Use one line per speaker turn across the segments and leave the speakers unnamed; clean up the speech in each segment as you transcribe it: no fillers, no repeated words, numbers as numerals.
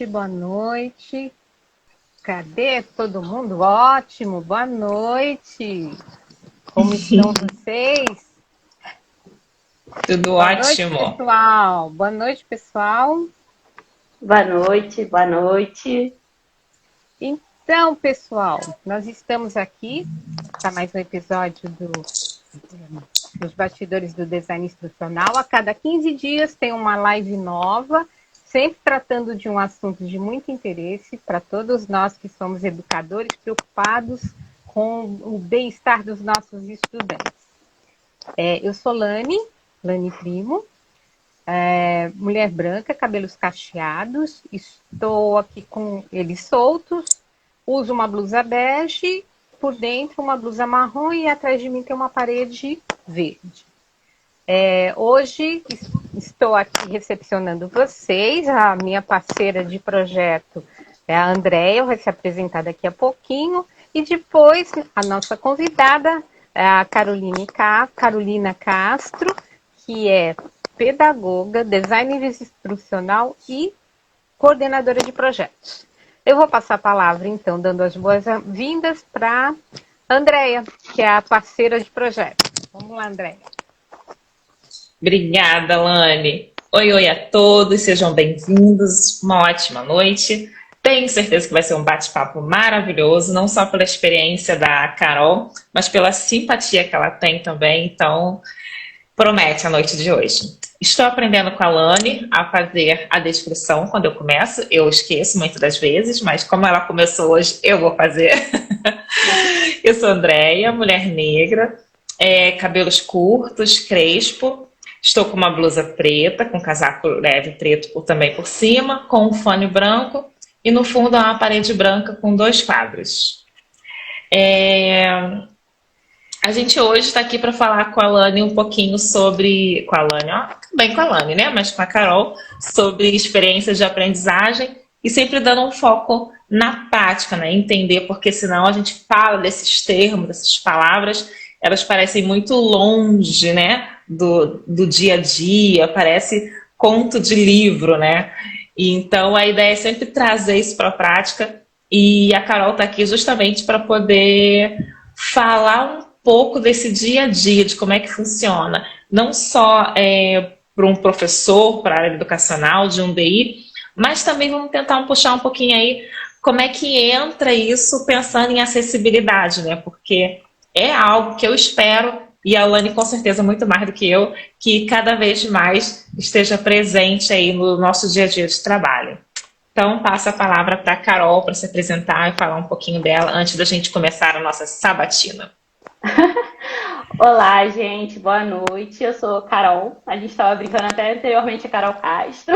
noite, boa noite. Cadê todo mundo? Ótimo, boa noite. Como estão vocês?
Tudo
Boa noite,
ótimo.
pessoal. Boa noite, pessoal.
Boa noite, boa noite.
Então, pessoal, nós estamos aqui para mais um episódio dos Bastidores do Design Instrucional. A cada 15 dias tem uma live nova, sempre tratando de um assunto de muito interesse para todos nós que somos educadores preocupados com o bem-estar dos nossos estudantes. Eu sou Lani Primo, mulher branca, cabelos cacheados, estou aqui com eles soltos, uso uma blusa bege, por dentro uma blusa marrom e atrás de mim tem uma parede verde. Hoje estou aqui recepcionando vocês, a minha parceira de projeto é a Andréia, vai se apresentar daqui a pouquinho, e depois a nossa convidada é a Carolina Castro, que é pedagoga, designer instrucional e coordenadora de projetos. Eu vou passar a palavra, então, dando as boas-vindas para a Andréia, que é a parceira de projeto. Vamos lá, Andréia.
Obrigada, Lani. Oi a todos, sejam bem-vindos. Uma ótima noite. Tenho certeza que vai ser um bate-papo maravilhoso, não só pela experiência da Carol, mas pela simpatia que ela tem também. Então, promete a noite de hoje. Estou aprendendo com a Lani a fazer a descrição quando eu começo. Eu esqueço muitas das vezes, mas como ela começou hoje, eu vou fazer. Eu sou Andréia, mulher negra, cabelos curtos, crespo. Estou com uma blusa preta, com casaco leve preto também por cima, com um fone branco e no fundo há uma parede branca com 2 quadros. A gente hoje está aqui para falar com a Lani um pouquinho sobre... Com a Lani, ó, também com a Lani, né? Mas com a Carol, sobre experiências de aprendizagem e sempre dando um foco na prática, né? Entender, porque senão a gente fala desses termos, dessas palavras, elas parecem muito longe, né? Do dia a dia, parece conto de livro, né? E então a ideia é sempre trazer isso para a prática e a Carol está aqui justamente para poder falar um pouco desse dia a dia, de como é que funciona. Não só para um professor, para a área educacional, de um DI, mas também vamos tentar puxar um pouquinho aí como é que entra isso pensando em acessibilidade, né? Porque é algo que eu espero, e a Lani com certeza muito mais do que eu, que cada vez mais esteja presente aí no nosso dia a dia de trabalho. Então, passo a palavra para a Carol para se apresentar e falar um pouquinho dela antes da gente começar a nossa sabatina.
Olá, gente, boa noite. Eu sou Carol. A gente estava brincando até anteriormente a Carol Castro.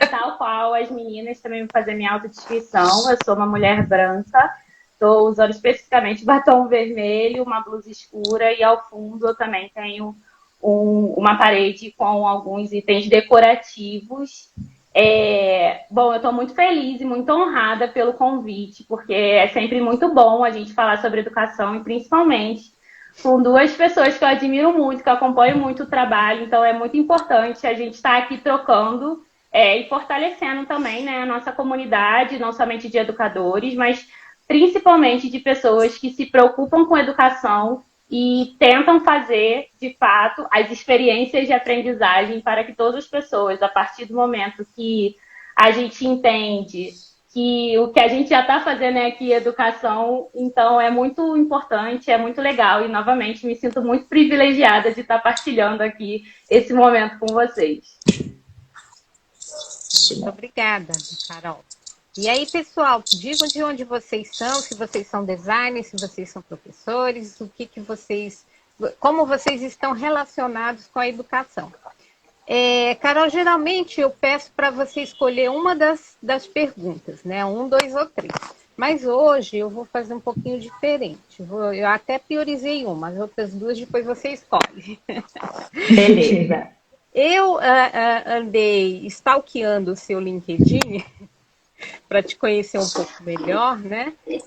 Tal qual as meninas, também vou fazer minha autodescrição. Eu sou uma mulher branca. Estou usando especificamente batom vermelho, uma blusa escura e ao fundo eu também tenho uma parede com alguns itens decorativos. Bom, eu estou muito feliz e muito honrada pelo convite, porque é sempre muito bom a gente falar sobre educação e principalmente com 2 pessoas que eu admiro muito, que eu acompanho muito o trabalho, então é muito importante a gente estar aqui trocando e fortalecendo também, né, a nossa comunidade, não somente de educadores, mas principalmente de pessoas que se preocupam com educação e tentam fazer, de fato, as experiências de aprendizagem para que todas as pessoas, a partir do momento que a gente entende que o que a gente já está fazendo é aqui educação, então é muito importante, é muito legal e, novamente, me sinto muito privilegiada de estar partilhando aqui esse momento com vocês.
Muito obrigada, Carol. E aí, pessoal, digam de onde vocês são, se vocês são designers, se vocês são professores, como vocês estão relacionados com a educação. Carol, geralmente eu peço para você escolher uma das perguntas, né? 1, 2 ou 3. Mas hoje eu vou fazer um pouquinho diferente. Eu até priorizei uma, as outras 2 depois você escolhe.
Beleza.
Eu andei stalkeando o seu LinkedIn para te conhecer um pouco melhor, né? E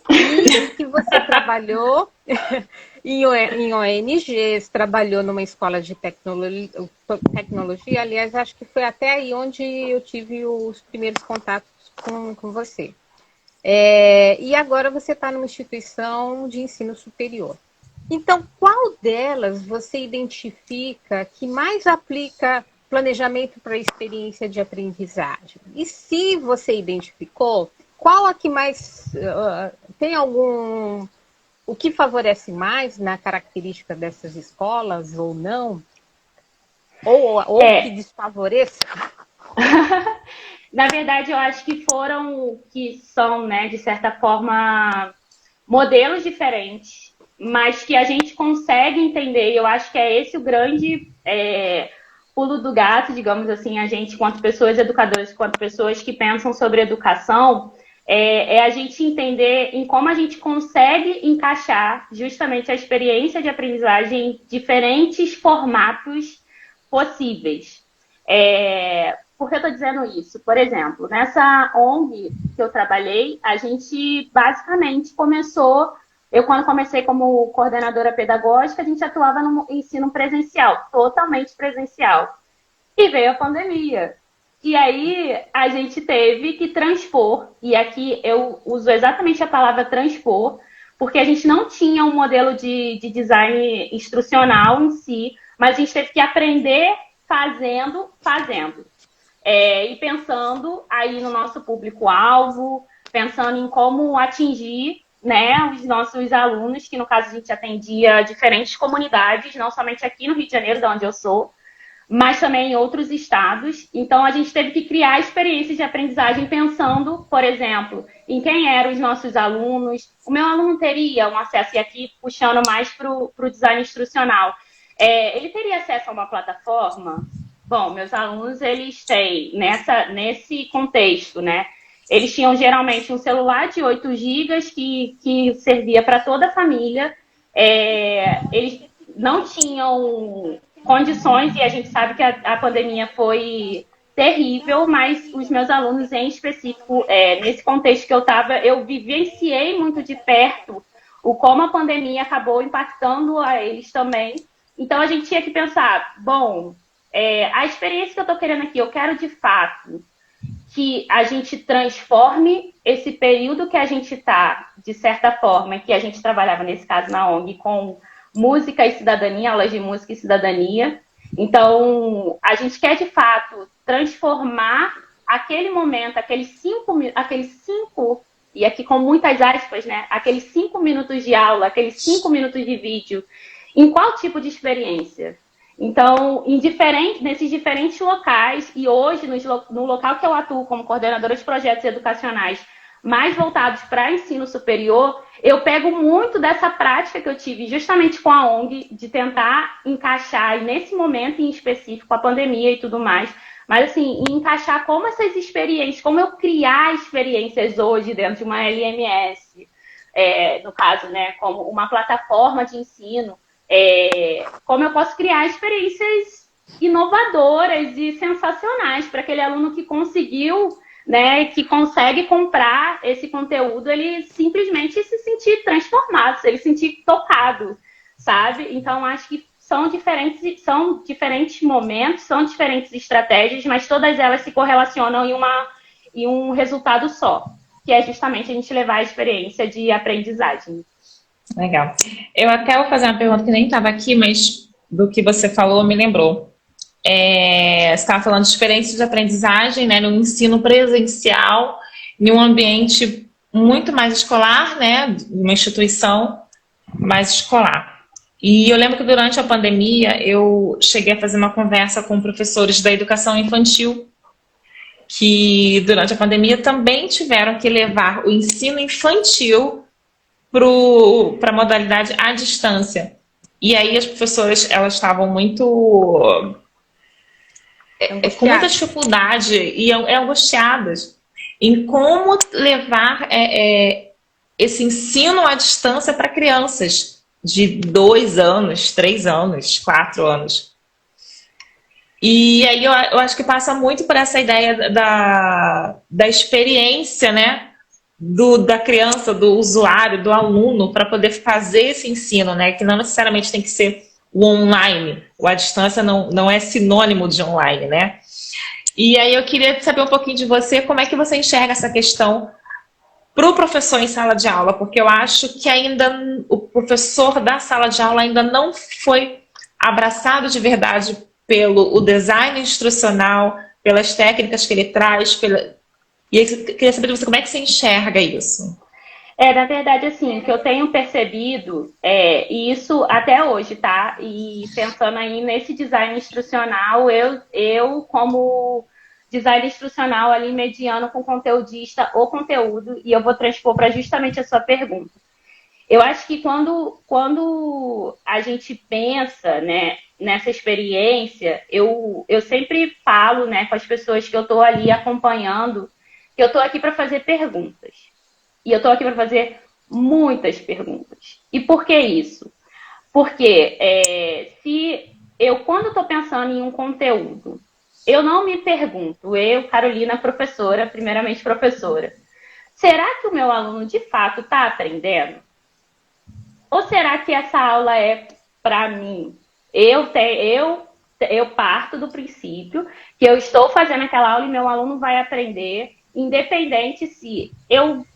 que você trabalhou em ONGs, trabalhou numa escola de tecnologia. Aliás, acho que foi até aí onde eu tive os primeiros contatos com você. E agora você está numa instituição de ensino superior. Então, qual delas você identifica que mais aplica planejamento para a experiência de aprendizagem? E se você identificou, qual a que mais tem algum o que favorece mais na característica dessas escolas ou não? Ou que desfavoreça?
Na verdade, eu acho que são, né, de certa forma, modelos diferentes, mas que a gente consegue entender, e eu acho que é esse o grande pulo do gato, digamos assim, a gente, quanto pessoas educadoras, quanto pessoas que pensam sobre educação, é a gente entender em como a gente consegue encaixar justamente a experiência de aprendizagem em diferentes formatos possíveis. Por que eu estou dizendo isso? Por exemplo, nessa ONG que eu trabalhei, a gente basicamente começou. Eu, quando comecei como coordenadora pedagógica, a gente atuava no ensino presencial, totalmente presencial. E veio a pandemia. E aí a gente teve que transpor, e aqui eu uso exatamente a palavra transpor, porque a gente não tinha um modelo de design instrucional em si, mas a gente teve que aprender fazendo. E pensando aí no nosso público-alvo, pensando em como atingir, né, os nossos alunos, que no caso a gente atendia diferentes comunidades, não somente aqui no Rio de Janeiro, de onde eu sou, mas também em outros estados. Então, a gente teve que criar experiências de aprendizagem pensando, por exemplo, em quem eram os nossos alunos. O meu aluno teria um acesso, e aqui puxando mais para o design instrucional, ele teria acesso a uma plataforma? Bom, meus alunos, eles têm, nesse contexto, né? Eles tinham geralmente um celular de 8 gigas que servia para toda a família. Eles não tinham condições, e a gente sabe que a pandemia foi terrível, mas os meus alunos em específico, nesse contexto que eu estava, eu vivenciei muito de perto o como a pandemia acabou impactando a eles também. Então, a gente tinha que pensar, bom, a experiência que eu estou querendo aqui, eu quero de fato que a gente transforme esse período que a gente está, de certa forma, que a gente trabalhava, nesse caso, na ONG, com música e cidadania, aulas de música e cidadania. Então, a gente quer, de fato, transformar aquele momento, aqueles cinco, e aqui com muitas aspas, né? Aqueles 5 minutos de aula, aqueles 5 minutos de vídeo, em qual tipo de experiência? Então, nesses diferentes locais, e hoje, no local que eu atuo como coordenadora de projetos educacionais mais voltados para ensino superior, eu pego muito dessa prática que eu tive justamente com a ONG, de tentar encaixar, e nesse momento em específico, a pandemia e tudo mais, mas assim, encaixar como essas experiências, como eu criar experiências hoje dentro de uma LMS, no caso, né, como uma plataforma de ensino, como eu posso criar experiências inovadoras e sensacionais para aquele aluno que conseguiu, né, que consegue comprar esse conteúdo, ele simplesmente se sentir transformado, ele se sentir tocado, sabe? Então, acho que são diferentes momentos, são diferentes estratégias, mas todas elas se correlacionam em um resultado só, que é justamente a gente levar a experiência de aprendizagem.
Legal. Eu até vou fazer uma pergunta que nem estava aqui, mas do que você falou me lembrou. Você estava falando de experiências de aprendizagem, né, no ensino presencial, em um ambiente muito mais escolar, né, uma instituição mais escolar. E eu lembro que durante a pandemia eu cheguei a fazer uma conversa com professores da educação infantil, que durante a pandemia também tiveram que levar o ensino infantil para a modalidade à distância. E aí as professoras, elas estavam muito com muita dificuldade e angustiadas em como levar esse ensino à distância para crianças de 2 anos, 3 anos, 4 anos. E aí eu acho que passa muito por essa ideia da experiência, né? Da criança, do usuário, do aluno, para poder fazer esse ensino, né? Que não necessariamente tem que ser o online. A distância não é sinônimo de online, né? E aí eu queria saber um pouquinho de você, como é que você enxerga essa questão para o professor em sala de aula, porque eu acho que ainda o professor da sala de aula ainda não foi abraçado de verdade pelo o design instrucional, pelas técnicas que ele traz, e eu queria saber de você como é que você enxerga isso.
Na verdade, assim, o que eu tenho percebido, e isso até hoje, tá? E pensando aí nesse design instrucional, eu como design instrucional ali mediano com conteudista ou conteúdo, e eu vou transpor para justamente a sua pergunta. Eu acho que quando a gente pensa, né, nessa experiência, eu sempre falo, né, com as pessoas que eu estou ali acompanhando, que eu estou aqui para fazer perguntas. E eu estou aqui para fazer muitas perguntas. E por que isso? Porque quando estou pensando em um conteúdo, eu não me pergunto, eu, Carolina, professora, primeiramente professora, será que o meu aluno de fato está aprendendo? Ou será que essa aula é para mim? Eu parto do princípio que eu estou fazendo aquela aula e meu aluno vai aprender, independente se eu,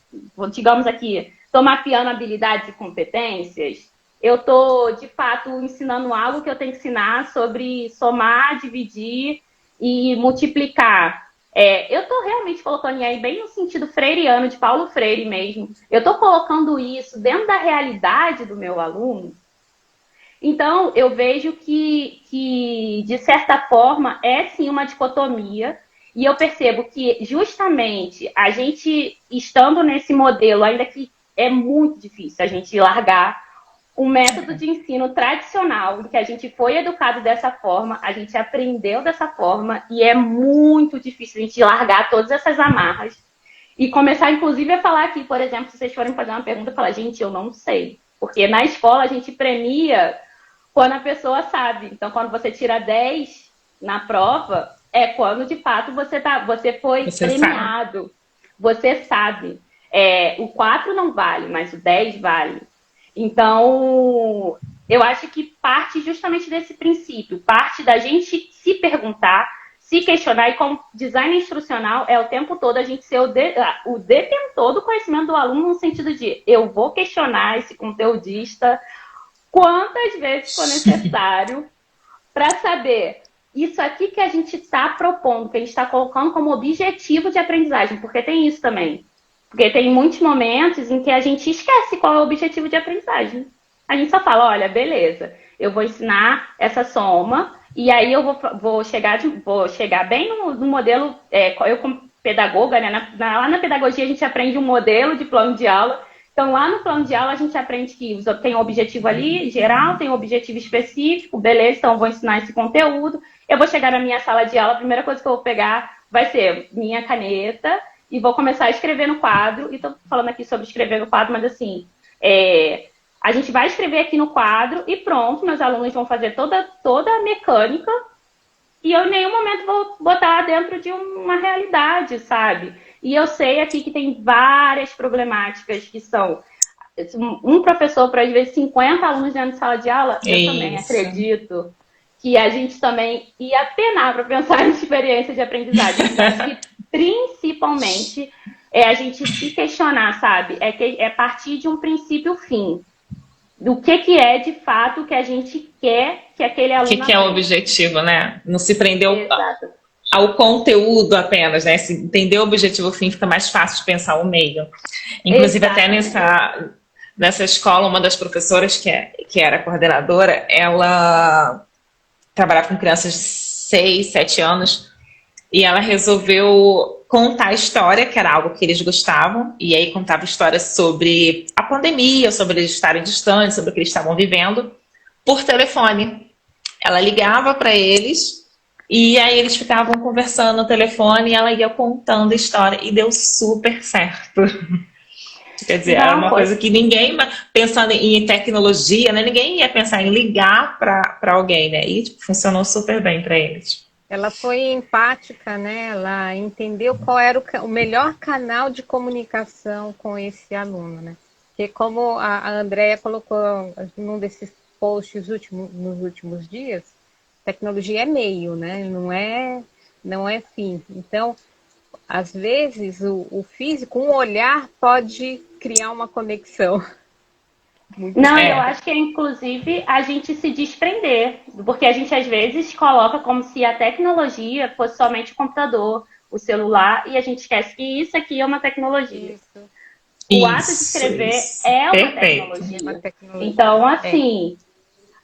digamos aqui, estou mapeando habilidades e competências, eu estou, de fato, ensinando algo que eu tenho que ensinar sobre somar, dividir e multiplicar. Eu estou realmente colocando aí bem no sentido freiriano, de Paulo Freire mesmo. Eu estou colocando isso dentro da realidade do meu aluno. Então, eu vejo que de certa forma, é sim uma dicotomia. E eu percebo que justamente a gente, estando nesse modelo, ainda que é muito difícil a gente largar um método de ensino tradicional, em que a gente foi educado dessa forma, a gente aprendeu dessa forma, e é muito difícil a gente largar todas essas amarras e começar, inclusive, a falar aqui, por exemplo, se vocês forem fazer uma pergunta, falar, gente, eu não sei. Porque na escola a gente premia quando a pessoa sabe. Então, quando você tira 10 na prova, é quando, de fato, você foi premiado. Sabe. Você sabe. O 4 não vale, mas o 10 vale. Então, eu acho que parte justamente desse princípio, parte da gente se perguntar, se questionar, e como design instrucional é o tempo todo a gente ser o detentor do conhecimento do aluno, no sentido de eu vou questionar esse conteudista quantas vezes for necessário para saber isso aqui que a gente está propondo, que a gente está colocando como objetivo de aprendizagem, porque tem isso também. Porque tem muitos momentos em que a gente esquece qual é o objetivo de aprendizagem. A gente só fala, olha, beleza, eu vou ensinar essa soma, e aí eu vou chegar bem no modelo, eu como pedagoga, né, lá na pedagogia a gente aprende um modelo de plano de aula. Então, lá no plano de aula a gente aprende que tem um objetivo ali, geral, tem um objetivo específico, beleza, então eu vou ensinar esse conteúdo. Eu vou chegar na minha sala de aula, a primeira coisa que eu vou pegar vai ser minha caneta, e vou começar a escrever no quadro. E estou falando aqui sobre escrever no quadro, mas assim, a gente vai escrever aqui no quadro e pronto, meus alunos vão fazer toda a mecânica e eu em nenhum momento vou botar dentro de uma realidade, sabe? E eu sei aqui que tem várias problemáticas que são um professor para, às vezes, 50 alunos dentro de sala de aula. Eu também acredito que a gente também ia penar para pensar em experiência de aprendizagem. Acho que principalmente a gente se questionar, sabe? É partir de um princípio-fim. Do que é, de fato, que a gente quer que aquele aluno...
O que é o objetivo, né? Não se prender ao conteúdo apenas, né? Se entender o objetivo-fim, fica mais fácil de pensar o meio. Inclusive, exatamente. Até nessa escola, uma das professoras que era coordenadora, ela trabalhava com crianças de 6, 7 anos, e ela resolveu contar a história, que era algo que eles gostavam, e aí contava histórias sobre a pandemia, sobre eles estarem distantes, sobre o que eles estavam vivendo, por telefone. Ela ligava para eles, e aí eles ficavam conversando no telefone, e ela ia contando a história, e deu super certo. Quer dizer, era uma coisa que ninguém, pensando em tecnologia, né, ninguém ia pensar em ligar para alguém, né? E funcionou super bem para eles.
ela foi empática, né? Ela entendeu qual era o melhor canal de comunicação com esse aluno, né? Porque como a Andrea colocou num desses posts nos últimos dias, tecnologia é meio, né? Não é fim. Então, às vezes, o físico, um olhar pode criar uma conexão. Muito
Não, eu
É,
acho que é inclusive a gente se desprender, porque a gente às vezes coloca como se a tecnologia fosse somente o computador, o celular, e a gente esquece que isso aqui é uma tecnologia.
isso,
O ato de
isso,
escrever
isso.
é uma
Perfeito.
é uma
tecnologia.
tecnologia.
Então,
É,
assim,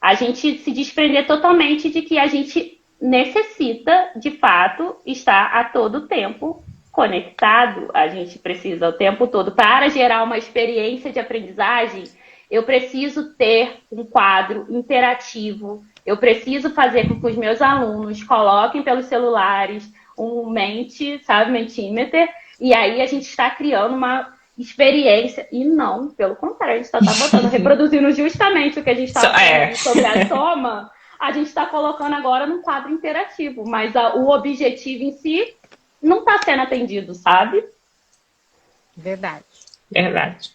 a gente se desprender totalmente de que a gente necessita, de fato, estar a todo tempo conectado. A gente precisa o tempo todo para gerar uma experiência de aprendizagem. Eu preciso ter um quadro interativo. Eu preciso fazer com que os meus alunos coloquem pelos celulares um Mente, sabe, Mentimeter, e aí a gente está criando uma experiência. E não, pelo contrário, a gente só está botando, reproduzindo justamente o que a gente estava falando
É,
ali sobre a soma, a gente está colocando agora num quadro interativo, mas o objetivo em si não está sendo atendido, sabe?
verdade.
verdade.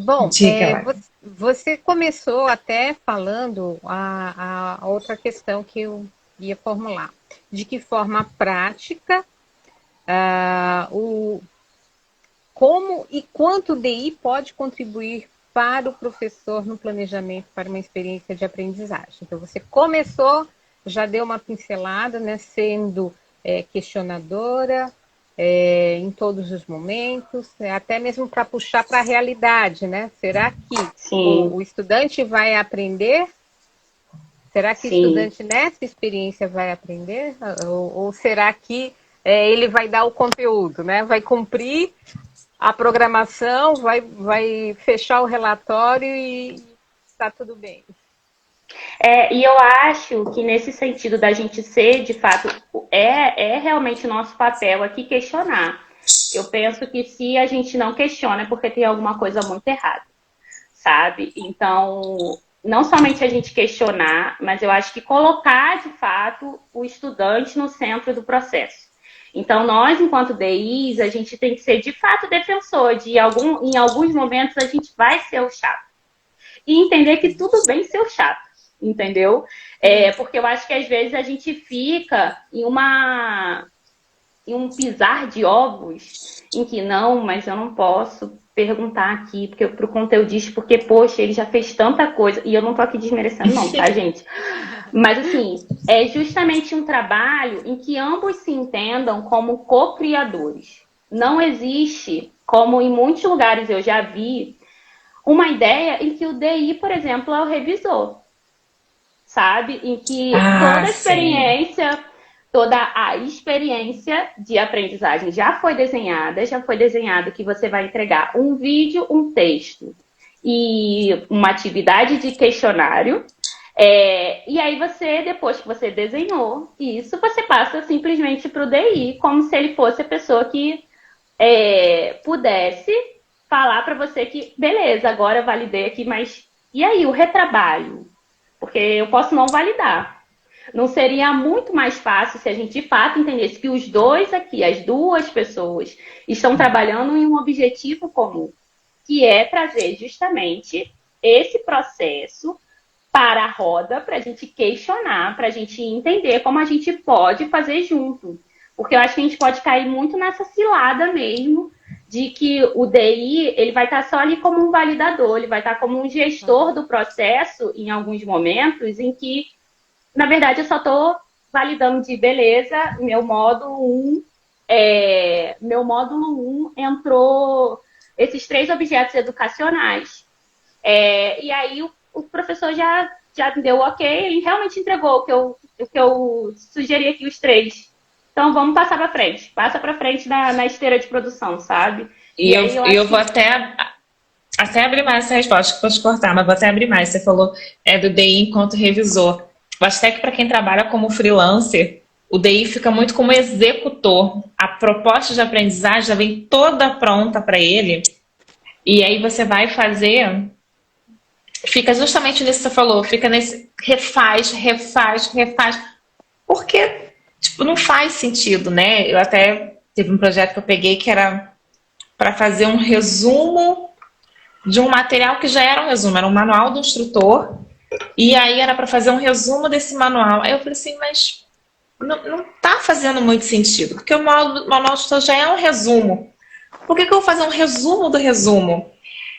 Bom,
Diga lá.
você começou até falando a outra questão que eu ia formular. De que forma prática, como e quanto o DI pode contribuir para o professor no planejamento para uma experiência de aprendizagem. Então, você começou, já deu uma pincelada, né, sendo questionadora, em todos os momentos, até mesmo para puxar para a realidade, né? Será que
Sim,
o estudante vai aprender? Será que o
sim.
estudante nessa experiência vai aprender? Ou será que ele vai dar o conteúdo, né? Vai cumprir a programação, vai fechar o relatório e está tudo bem?
E eu acho que nesse sentido da gente ser, de fato, é realmente nosso papel aqui questionar. Eu penso que se a gente não questiona é porque tem alguma coisa muito errada, sabe? Então, não somente a gente questionar, mas eu acho que colocar, de fato, o estudante no centro do processo. Então, nós, enquanto DIs, a gente tem que ser, de fato, defensor em alguns momentos, a gente vai ser o chato. E entender que tudo bem ser o chato, entendeu? Porque eu acho que, às vezes, a gente fica em um pisar de ovos em que não, mas eu não posso perguntar aqui porque pro conteudista, porque, poxa, ele já fez tanta coisa, e eu não tô aqui desmerecendo não, tá, gente? Mas, assim, é justamente um trabalho em que ambos se entendam como co-criadores. Não existe, como em muitos lugares eu já vi, uma ideia em que o DI, por exemplo, é o revisor, sabe? Em que
Ah, sim.
toda a experiência de aprendizagem já foi desenhado que você vai entregar um vídeo, um texto e uma atividade de questionário. E aí você, depois que você desenhou isso, você passa simplesmente para o DI, como se ele fosse a pessoa que pudesse falar para você que, beleza, agora eu validei aqui, mas e aí, o retrabalho? Porque eu posso não validar. Não seria muito mais fácil se a gente de fato entendesse que os dois aqui, as duas pessoas, estão trabalhando em um objetivo comum, que é trazer justamente esse processo para a roda, para a gente questionar, para a gente entender como a gente pode fazer junto. Porque eu acho que a gente pode cair muito nessa cilada mesmo, de que o DI ele vai estar só ali como um validador, ele vai estar como um gestor do processo em alguns momentos em que, na verdade, eu só estou validando de beleza, meu módulo 1 entrou esses 3 objetos educacionais. E aí o professor já deu ok, ele realmente entregou o que eu sugeri aqui, os 3. Então vamos passar para frente. Passa para frente na esteira de produção, sabe?
E
E
eu,
aí eu acho
eu vou
que
até abrir mais essa resposta, que eu vou te cortar, mas vou até abrir mais. Você falou do DI enquanto revisor. Eu acho até que para quem trabalha como freelancer, o DI fica muito como executor. A proposta de aprendizagem já vem toda pronta para ele. E aí você vai fazer. Fica justamente nisso que você falou, fica nesse refaz, refaz, refaz. porque, tipo, não faz sentido, né? Eu até teve um projeto que eu peguei que era para fazer um resumo de um material que já era um resumo, era um manual do instrutor, e aí era para fazer um resumo desse manual. Aí eu falei assim, mas não tá fazendo muito sentido, porque o manual do instrutor já é um resumo. Por que eu vou fazer um resumo do resumo?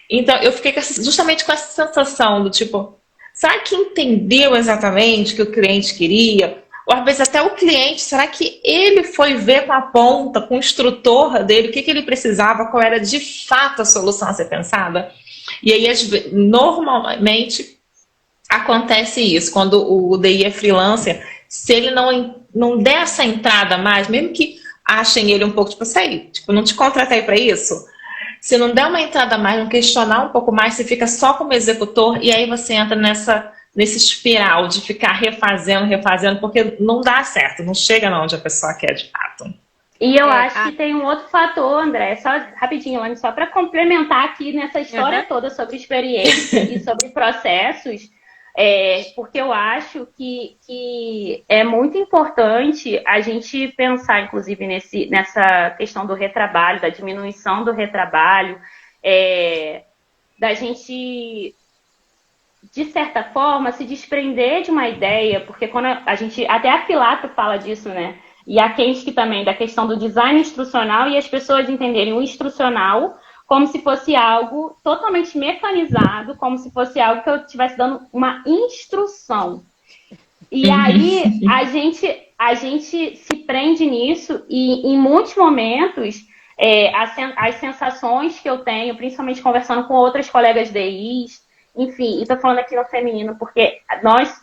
Então, eu fiquei justamente com essa sensação do tipo, será que entendeu exatamente o que o cliente queria? Ou às vezes até o cliente, será que ele foi ver com a ponta, com o instrutor dele, o que ele precisava, qual era de fato a solução a ser pensada? E aí, normalmente, acontece isso, quando o DI é freelancer, se ele não der essa entrada mais, mesmo que achem ele um pouco, tipo, sei, tipo, não te contratei para isso. Se não der uma entrada a mais, não questionar um pouco mais, você fica só como executor e aí você entra nesse espiral de ficar refazendo, porque não dá certo, não chega onde a pessoa quer de fato.
E eu acho que tem um outro fator, André, só rapidinho, Anny, só para complementar aqui nessa história toda sobre experiência e sobre processos, porque eu acho que é muito importante a gente pensar, inclusive, nessa questão do retrabalho, da diminuição do retrabalho, da gente, de certa forma, se desprender de uma ideia, porque quando a gente, até a Filato fala disso, né? E a Kensky também, da questão do design instrucional e as pessoas entenderem o instrucional como se fosse algo totalmente mecanizado, como se fosse algo que eu estivesse dando uma instrução. E aí a gente se prende nisso e em muitos momentos as sensações que eu tenho, principalmente conversando com outras colegas DIs, enfim, e estou falando aqui no feminino porque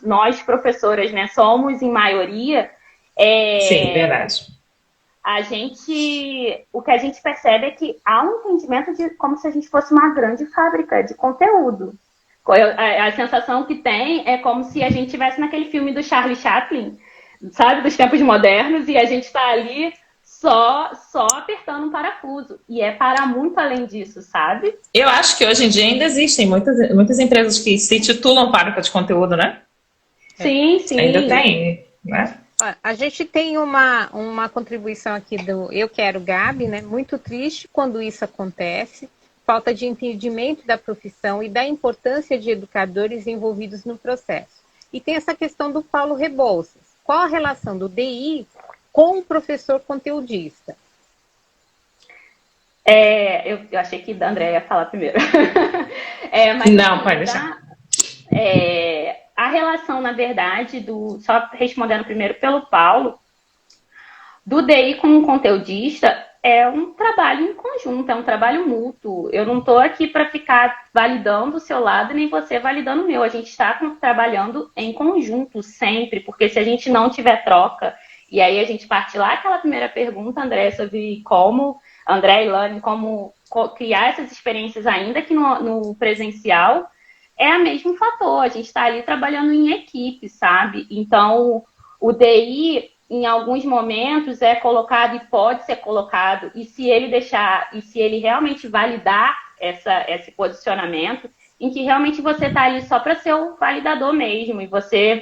nós professoras, né, somos em maioria.
Sim, verdade.
O que a gente percebe é que há um entendimento de como se a gente fosse uma grande fábrica de conteúdo. A sensação que tem é como se a gente estivesse naquele filme do Charlie Chaplin, sabe, dos tempos modernos, e a gente está ali só apertando um parafuso. E é para muito além disso, sabe?
Eu acho que hoje em dia ainda existem muitas empresas que se titulam fábrica de conteúdo, né?
Sim, sim.
Ainda tem, né?
A gente tem uma contribuição aqui do Eu Quero Gabi, né? Muito triste quando isso acontece. Falta de entendimento da profissão e da importância de educadores envolvidos no processo. E tem essa questão do Paulo Rebouças. Qual a relação do DI com o professor conteudista?
Eu achei que a André ia falar primeiro.
Não, pode deixar.
A relação, na verdade, só respondendo primeiro pelo Paulo, do DI com um conteudista é um trabalho em conjunto, é um trabalho mútuo. Eu não estou aqui para ficar validando o seu lado, nem você validando o meu. A gente está trabalhando em conjunto sempre, porque se a gente não tiver troca, e aí a gente parte lá aquela primeira pergunta, André, sobre André e Lani, como criar essas experiências ainda que no presencial, é o mesmo fator. A gente está ali trabalhando em equipe, sabe? Então, o DI, em alguns momentos, é colocado e pode ser colocado, e se ele realmente validar esse posicionamento, em que realmente você está ali só para ser o validador mesmo, e você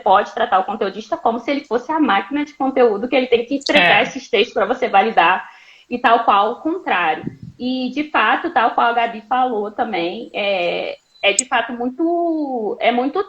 pode tratar o conteudista como se ele fosse a máquina de conteúdo que ele tem que entregar esses textos para você validar, e tal qual o contrário. E, de fato, tal qual a Gabi falou também, de fato muito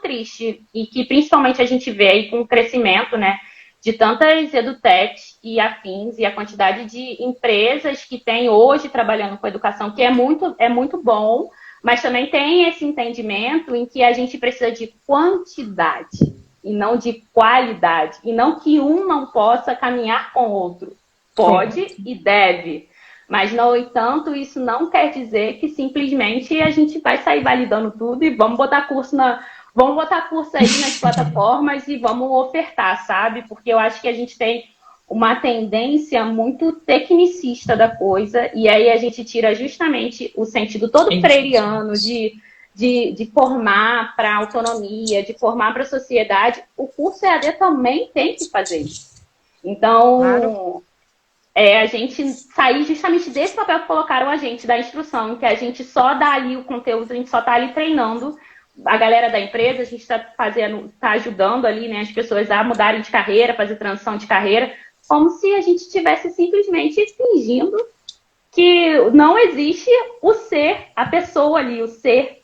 triste, e que principalmente a gente vê aí com o crescimento, né, de tantas edutechs e afins, e a quantidade de empresas que tem hoje trabalhando com educação, que é muito bom, mas também tem esse entendimento em que a gente precisa de quantidade e não de qualidade, e não que um não possa caminhar com o outro. Pode e deve. Mas, no entanto, isso não quer dizer que simplesmente a gente vai sair validando tudo e vamos botar curso aí nas plataformas e vamos ofertar, sabe? Porque eu acho que a gente tem uma tendência muito tecnicista da coisa, e aí a gente tira justamente o sentido todo freiriano de formar para a autonomia, de formar para a sociedade. O curso EAD também tem que fazer isso. Então... Claro. A gente sair justamente desse papel que colocaram a gente, da instrução, em que a gente só dá ali o conteúdo, a gente só está ali treinando a galera da empresa, a gente está ajudando ali, né, as pessoas a mudarem de carreira, fazer transição de carreira, como se a gente estivesse simplesmente fingindo que não existe o ser, a pessoa ali, o ser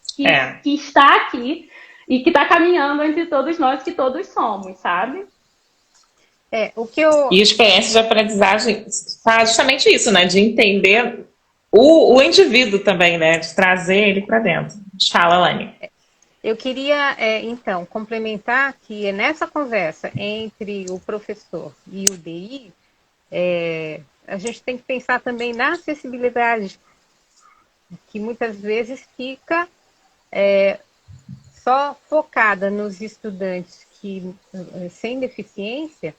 que está aqui e que está caminhando entre todos nós, que todos somos, sabe?
E a experiência de aprendizagem faz justamente isso, né? De entender o indivíduo também, né? De trazer ele para dentro. Fala, Lani.
Eu queria, então, complementar que nessa conversa entre o professor e o DI, a gente tem que pensar também na acessibilidade, que muitas vezes fica só focada nos estudantes sem deficiência.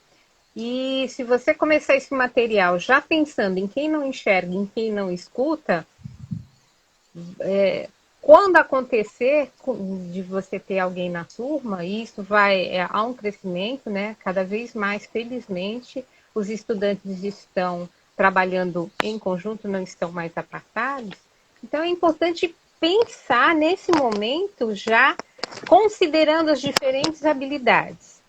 E se você começar esse material já pensando em quem não enxerga, em quem não escuta, quando acontecer de você ter alguém na turma, isso há um crescimento, né? Cada vez mais, felizmente, os estudantes estão trabalhando em conjunto, não estão mais apartados. Então é importante pensar nesse momento já considerando as diferentes habilidades.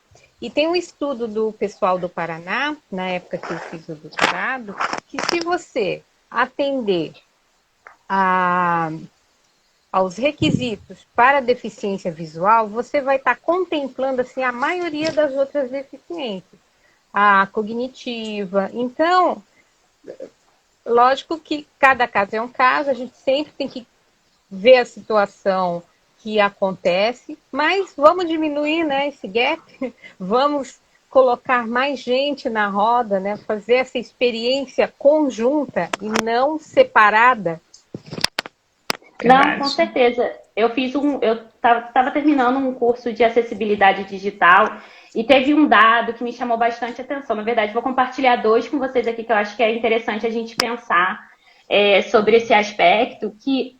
E tem um estudo do pessoal do Paraná, na época que eu fiz o doutorado, que se você atender aos requisitos para deficiência visual, você vai estar contemplando assim, a maioria das outras deficiências. A cognitiva. Então, lógico que cada caso é um caso, a gente sempre tem que ver a situação que acontece, mas vamos diminuir, né, esse gap, vamos colocar mais gente na roda, né, fazer essa experiência conjunta e não separada.
Não, com certeza. Eu estava terminando um curso de acessibilidade digital e teve um dado que me chamou bastante atenção. Na verdade, vou compartilhar dois com vocês aqui que eu acho que é interessante a gente pensar sobre esse aspecto, que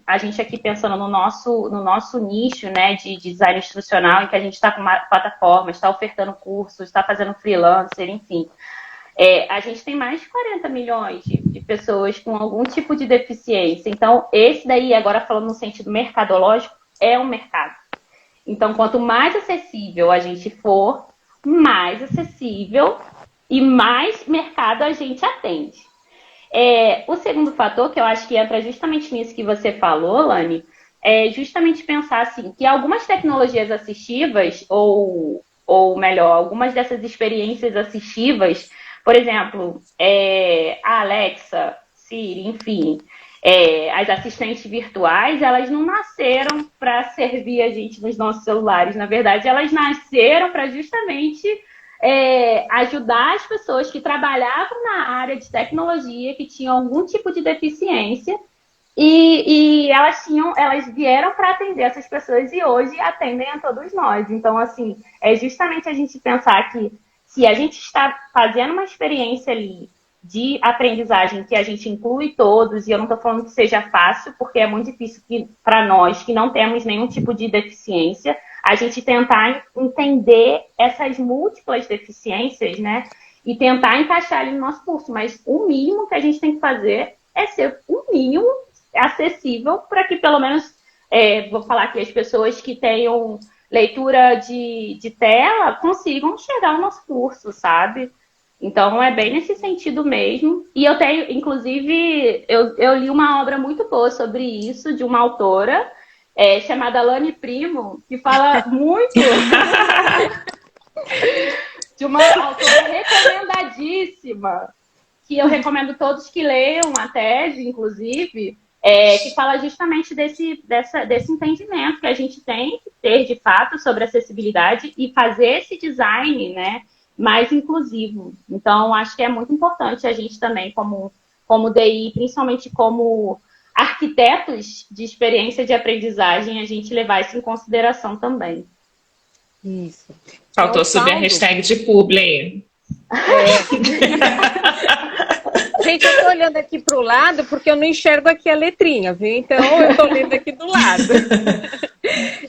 a gente aqui pensando no nosso nicho, né, de design instrucional, em que a gente está com uma plataforma, está ofertando cursos, está fazendo freelancer, enfim. A gente tem mais de 40 milhões de pessoas com algum tipo de deficiência. Então, esse daí, agora falando no sentido mercadológico, é um mercado. Então, quanto mais acessível a gente for, mais acessível e mais mercado a gente atende. O segundo fator, que eu acho que entra justamente nisso que você falou, Lani, é justamente pensar assim, que algumas tecnologias assistivas, ou melhor, algumas dessas experiências assistivas, por exemplo, a Alexa, Siri, enfim, as assistentes virtuais, elas não nasceram para servir a gente nos nossos celulares. Na verdade, elas nasceram para justamente ajudar as pessoas que trabalhavam na área de tecnologia, que tinham algum tipo de deficiência, e elas vieram para atender essas pessoas e hoje atendem a todos nós. Então, assim, é justamente a gente pensar que se a gente está fazendo uma experiência ali de aprendizagem que a gente inclui todos, e eu não estou falando que seja fácil, porque é muito difícil para nós que não temos nenhum tipo de deficiência, a gente tentar entender essas múltiplas deficiências, né? E tentar encaixar ali no nosso curso. Mas o mínimo que a gente tem que fazer é ser um mínimo acessível para que pelo menos, vou falar aqui, as pessoas que tenham leitura de tela consigam chegar ao nosso curso, sabe? Então, é bem nesse sentido mesmo. E eu tenho, inclusive, eu li uma obra muito boa sobre isso, de uma autora chamada Lani Primo, que fala muito de uma autora recomendadíssima, que eu recomendo todos que leiam a tese, inclusive, que fala justamente desse entendimento que a gente tem que ter, de fato, sobre acessibilidade e fazer esse design, né, mais inclusivo. Então, acho que é muito importante a gente também, como DI, principalmente como arquitetos de experiência de aprendizagem, a gente levar isso em consideração também.
Isso.
Faltou subir a hashtag de publi aí.
Gente, eu tô olhando aqui pro lado porque eu não enxergo aqui a letrinha, viu? Então, eu tô lendo aqui do lado.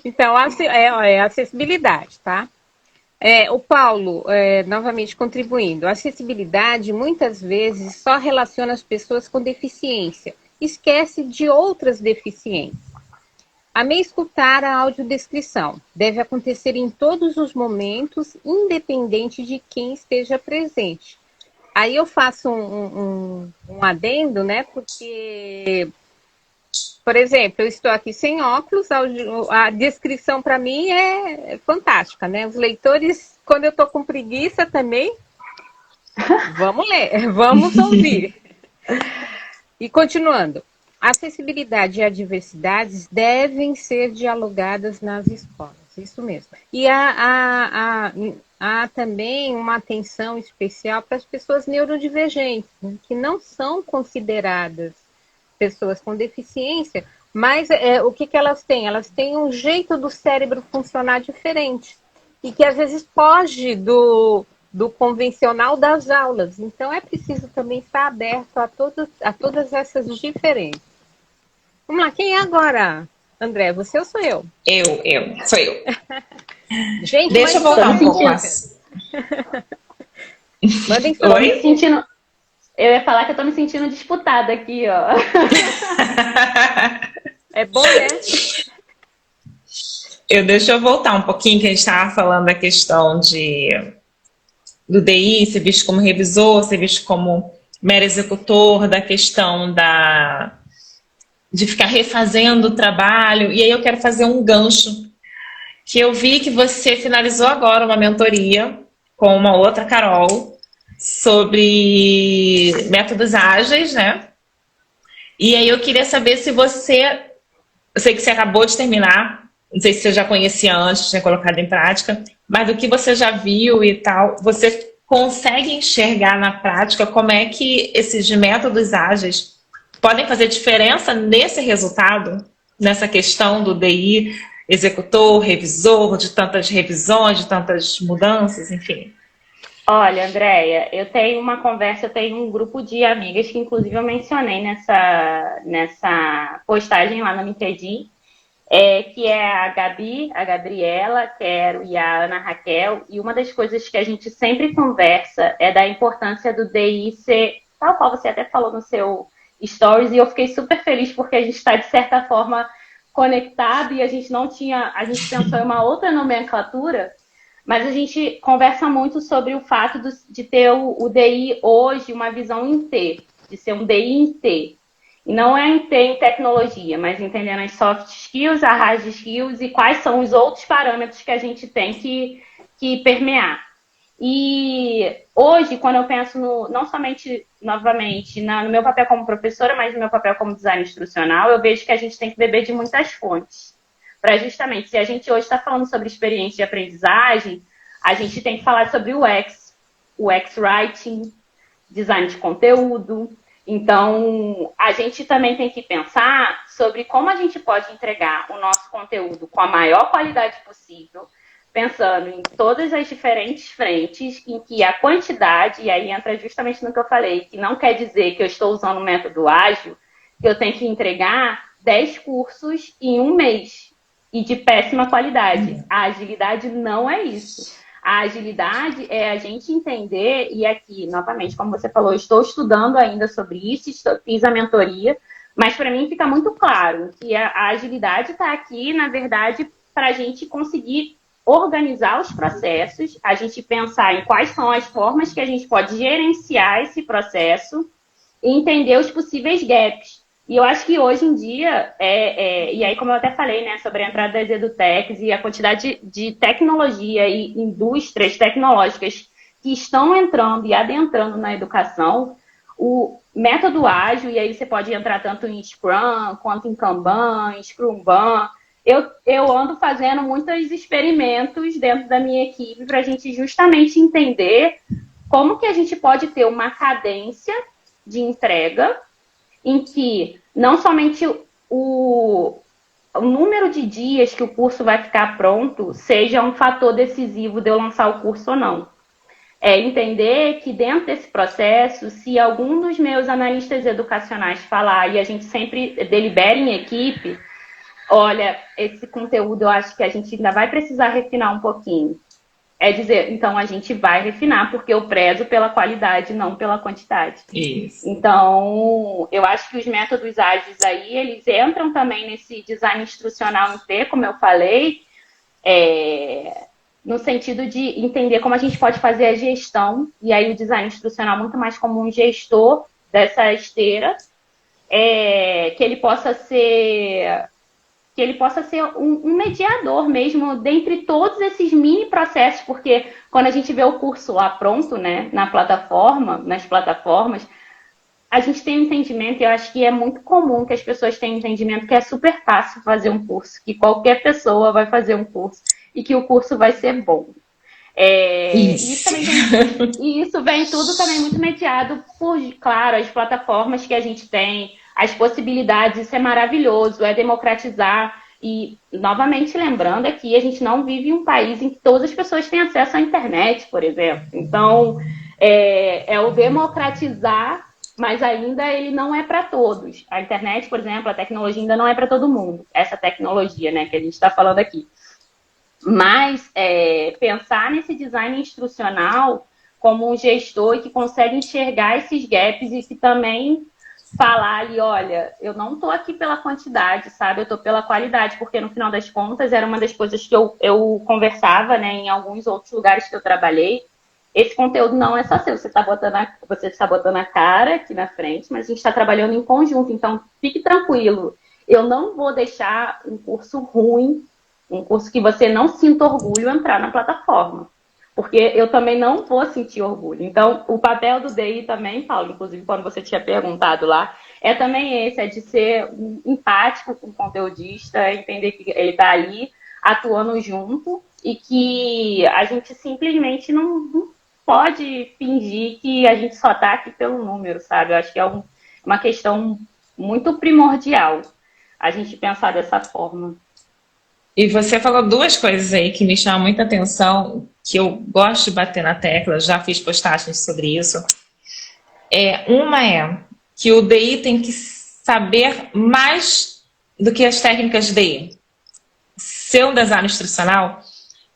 Então, acessibilidade, tá? O Paulo, novamente contribuindo. A acessibilidade, muitas vezes, só relaciona as pessoas com deficiência. Esquece de outras deficiências. Amei escutar a audiodescrição. Deve acontecer em todos os momentos, independente de quem esteja presente. Aí eu faço um adendo, né? Porque, por exemplo, eu estou aqui sem óculos, a descrição para mim é fantástica, né? Os leitores, quando eu estou com preguiça também, vamos ler, vamos ouvir. E continuando. Acessibilidade e a diversidades devem ser dialogadas nas escolas, isso mesmo. E há também uma atenção especial para as pessoas neurodivergentes, né, que não são consideradas pessoas com deficiência, mas o que elas têm? Elas têm um jeito do cérebro funcionar diferente e que às vezes foge do convencional das aulas. Então é preciso também estar aberto a todas essas diferenças. Vamos lá, quem é agora? André, você ou sou eu?
Sou eu.
Gente,
deixa eu voltar um pouco mais.
Mandem
Oi? Eu ia falar que eu tô me sentindo disputada aqui, ó.
É bom, né?
Deixa eu voltar um pouquinho, que a gente estava falando da questão do DI ser visto como revisor, ser visto como mero executor, da questão de ficar refazendo o trabalho. E aí eu quero fazer um gancho, que eu vi que você finalizou agora uma mentoria com uma outra Carol sobre métodos ágeis, né? E aí eu queria saber se você... Eu sei que você acabou de terminar, não sei se você já conhecia antes, tinha colocado em prática, mas do que você já viu e tal, você consegue enxergar na prática como é que esses métodos ágeis podem fazer diferença nesse resultado, nessa questão do DI, executor, revisor, de tantas revisões, de tantas mudanças, enfim?
Olha, Andréia, eu tenho um grupo de amigas que inclusive eu mencionei nessa postagem lá no LinkedIn, que é a Gabi, a Gabriela, Quero e a Ana Raquel, e uma das coisas que a gente sempre conversa é da importância do DI ser, tal qual você até falou no seu stories, e eu fiquei super feliz porque a gente está, de certa forma, conectado e a gente pensou em uma outra nomenclatura, mas a gente conversa muito sobre o fato de ter o DI hoje uma visão em T, de ser um DI em T. E não é em T em tecnologia, mas entendendo as soft skills, as hard skills e quais são os outros parâmetros que a gente tem que permear. E hoje, quando eu penso não somente, novamente, no meu papel como professora, mas no meu papel como designer instrucional, eu vejo que a gente tem que beber de muitas fontes. Para justamente, se a gente hoje está falando sobre experiência de aprendizagem, a gente tem que falar sobre o UX Writing, design de conteúdo. Então, a gente também tem que pensar sobre como a gente pode entregar o nosso conteúdo com a maior qualidade possível, pensando em todas as diferentes frentes, em que a quantidade, e aí entra justamente no que eu falei, que não quer dizer que eu estou usando o método ágil, que eu tenho que entregar 10 cursos em um mês, e de péssima qualidade. A agilidade não é isso. A agilidade é a gente entender, e aqui, novamente, como você falou, eu estou estudando ainda sobre isso, fiz a mentoria, mas para mim fica muito claro que a agilidade está aqui, na verdade, para a gente conseguir organizar os processos, a gente pensar em quais são as formas que a gente pode gerenciar esse processo e entender os possíveis gaps. E eu acho que hoje em dia, e aí como eu até falei, né, sobre a entrada das edutechs e a quantidade de tecnologia e indústrias tecnológicas que estão entrando e adentrando na educação, o método ágil, e aí você pode entrar tanto em Scrum, quanto em Kanban, em Scrumban. Eu ando fazendo muitos experimentos dentro da minha equipe para a gente justamente entender como que a gente pode ter uma cadência de entrega em que não somente o número de dias que o curso vai ficar pronto seja um fator decisivo de eu lançar o curso ou não. É entender que dentro desse processo, se algum dos meus analistas educacionais falar, e a gente sempre delibera em equipe, olha, esse conteúdo eu acho que a gente ainda vai precisar refinar um pouquinho. é dizer, então a gente vai refinar, porque eu prezo pela qualidade, não pela quantidade.
Isso.
Então, eu acho que os métodos ágeis aí, eles entram também nesse design instrucional em T, como eu falei, no sentido de entender como a gente pode fazer a gestão, e aí o design instrucional muito mais como um gestor dessa esteira, que ele possa ser um mediador mesmo dentre todos esses mini processos, porque quando a gente vê o curso lá pronto, né, nas plataformas, a gente tem um entendimento, e eu acho que é muito comum que as pessoas tenham um entendimento que é super fácil fazer um curso, que qualquer pessoa vai fazer um curso e que o curso vai ser bom. E isso vem tudo também muito mediado por, claro, as plataformas que a gente tem, as possibilidades, isso é maravilhoso, é democratizar. E, novamente, lembrando aqui, a gente não vive em um país em que todas as pessoas têm acesso à internet, por exemplo. Então, é o democratizar, mas ainda ele não é para todos. A internet, por exemplo, a tecnologia ainda não é para todo mundo. Essa tecnologia, né, que a gente está falando aqui. Mas pensar nesse design instrucional como um gestor que consegue enxergar esses gaps e que também falar ali, olha, eu não estou aqui pela quantidade, sabe? Eu estou pela qualidade, porque no final das contas era uma das coisas que eu conversava, né, em alguns outros lugares que eu trabalhei. Esse conteúdo não é só seu, você está botando a cara aqui na frente, mas a gente está trabalhando em conjunto, então fique tranquilo. Eu não vou deixar um curso ruim, um curso que você não sinta orgulho entrar na plataforma. Porque eu também não vou sentir orgulho. Então, o papel do DI também, Paulo, inclusive quando você tinha perguntado lá, é também esse, é de ser empático com o conteudista, entender que ele está ali atuando junto e que a gente simplesmente não pode fingir que a gente só está aqui pelo número, sabe? Eu acho que é uma questão muito primordial a gente pensar dessa forma.
E você falou duas coisas aí que me chamam muita atenção, que eu gosto de bater na tecla, já fiz postagens sobre isso. Uma é que o DI tem que saber mais do que as técnicas de DI. Ser um design instrucional,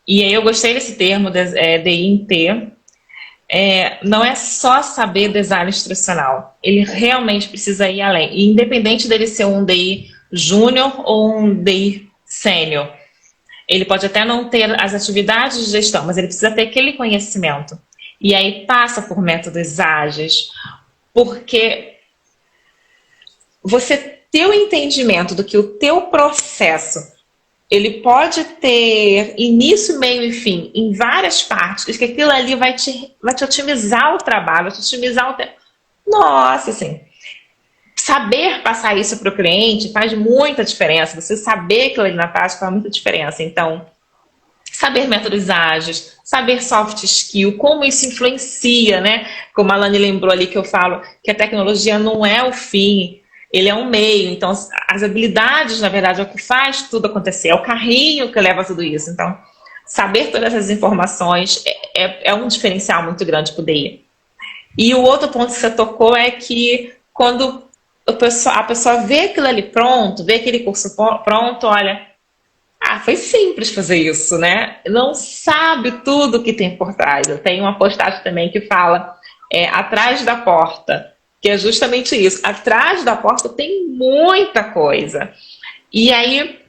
e aí eu gostei desse termo, DI em T, não é só saber design instrucional. Ele realmente precisa ir além. E independente dele ser um DI júnior ou um DI sênior. Ele pode até não ter as atividades de gestão, mas ele precisa ter aquele conhecimento. E aí passa por métodos ágeis, porque você ter o entendimento do que o teu processo, ele pode ter início, meio e fim em várias partes, que aquilo ali vai te otimizar o trabalho, vai te otimizar o tempo. Nossa, assim... Saber passar isso para o cliente faz muita diferença. Você saber aquilo ali na prática faz muita diferença. Então, saber métodos ágeis, saber soft skill, como isso influencia, né? Como a Alane lembrou ali que eu falo que a tecnologia não é o fim, ele é um meio. Então, as habilidades, na verdade, é o que faz tudo acontecer. É o carrinho que leva tudo isso. Então, saber todas essas informações é um diferencial muito grande para o DI. E o outro ponto que você tocou é que quando a pessoa vê aquilo ali pronto, vê aquele curso pronto, olha, foi simples fazer isso, né? Não sabe tudo que tem por trás. Eu tenho uma postagem também que fala atrás da porta, que é justamente isso. Atrás da porta tem muita coisa. E aí,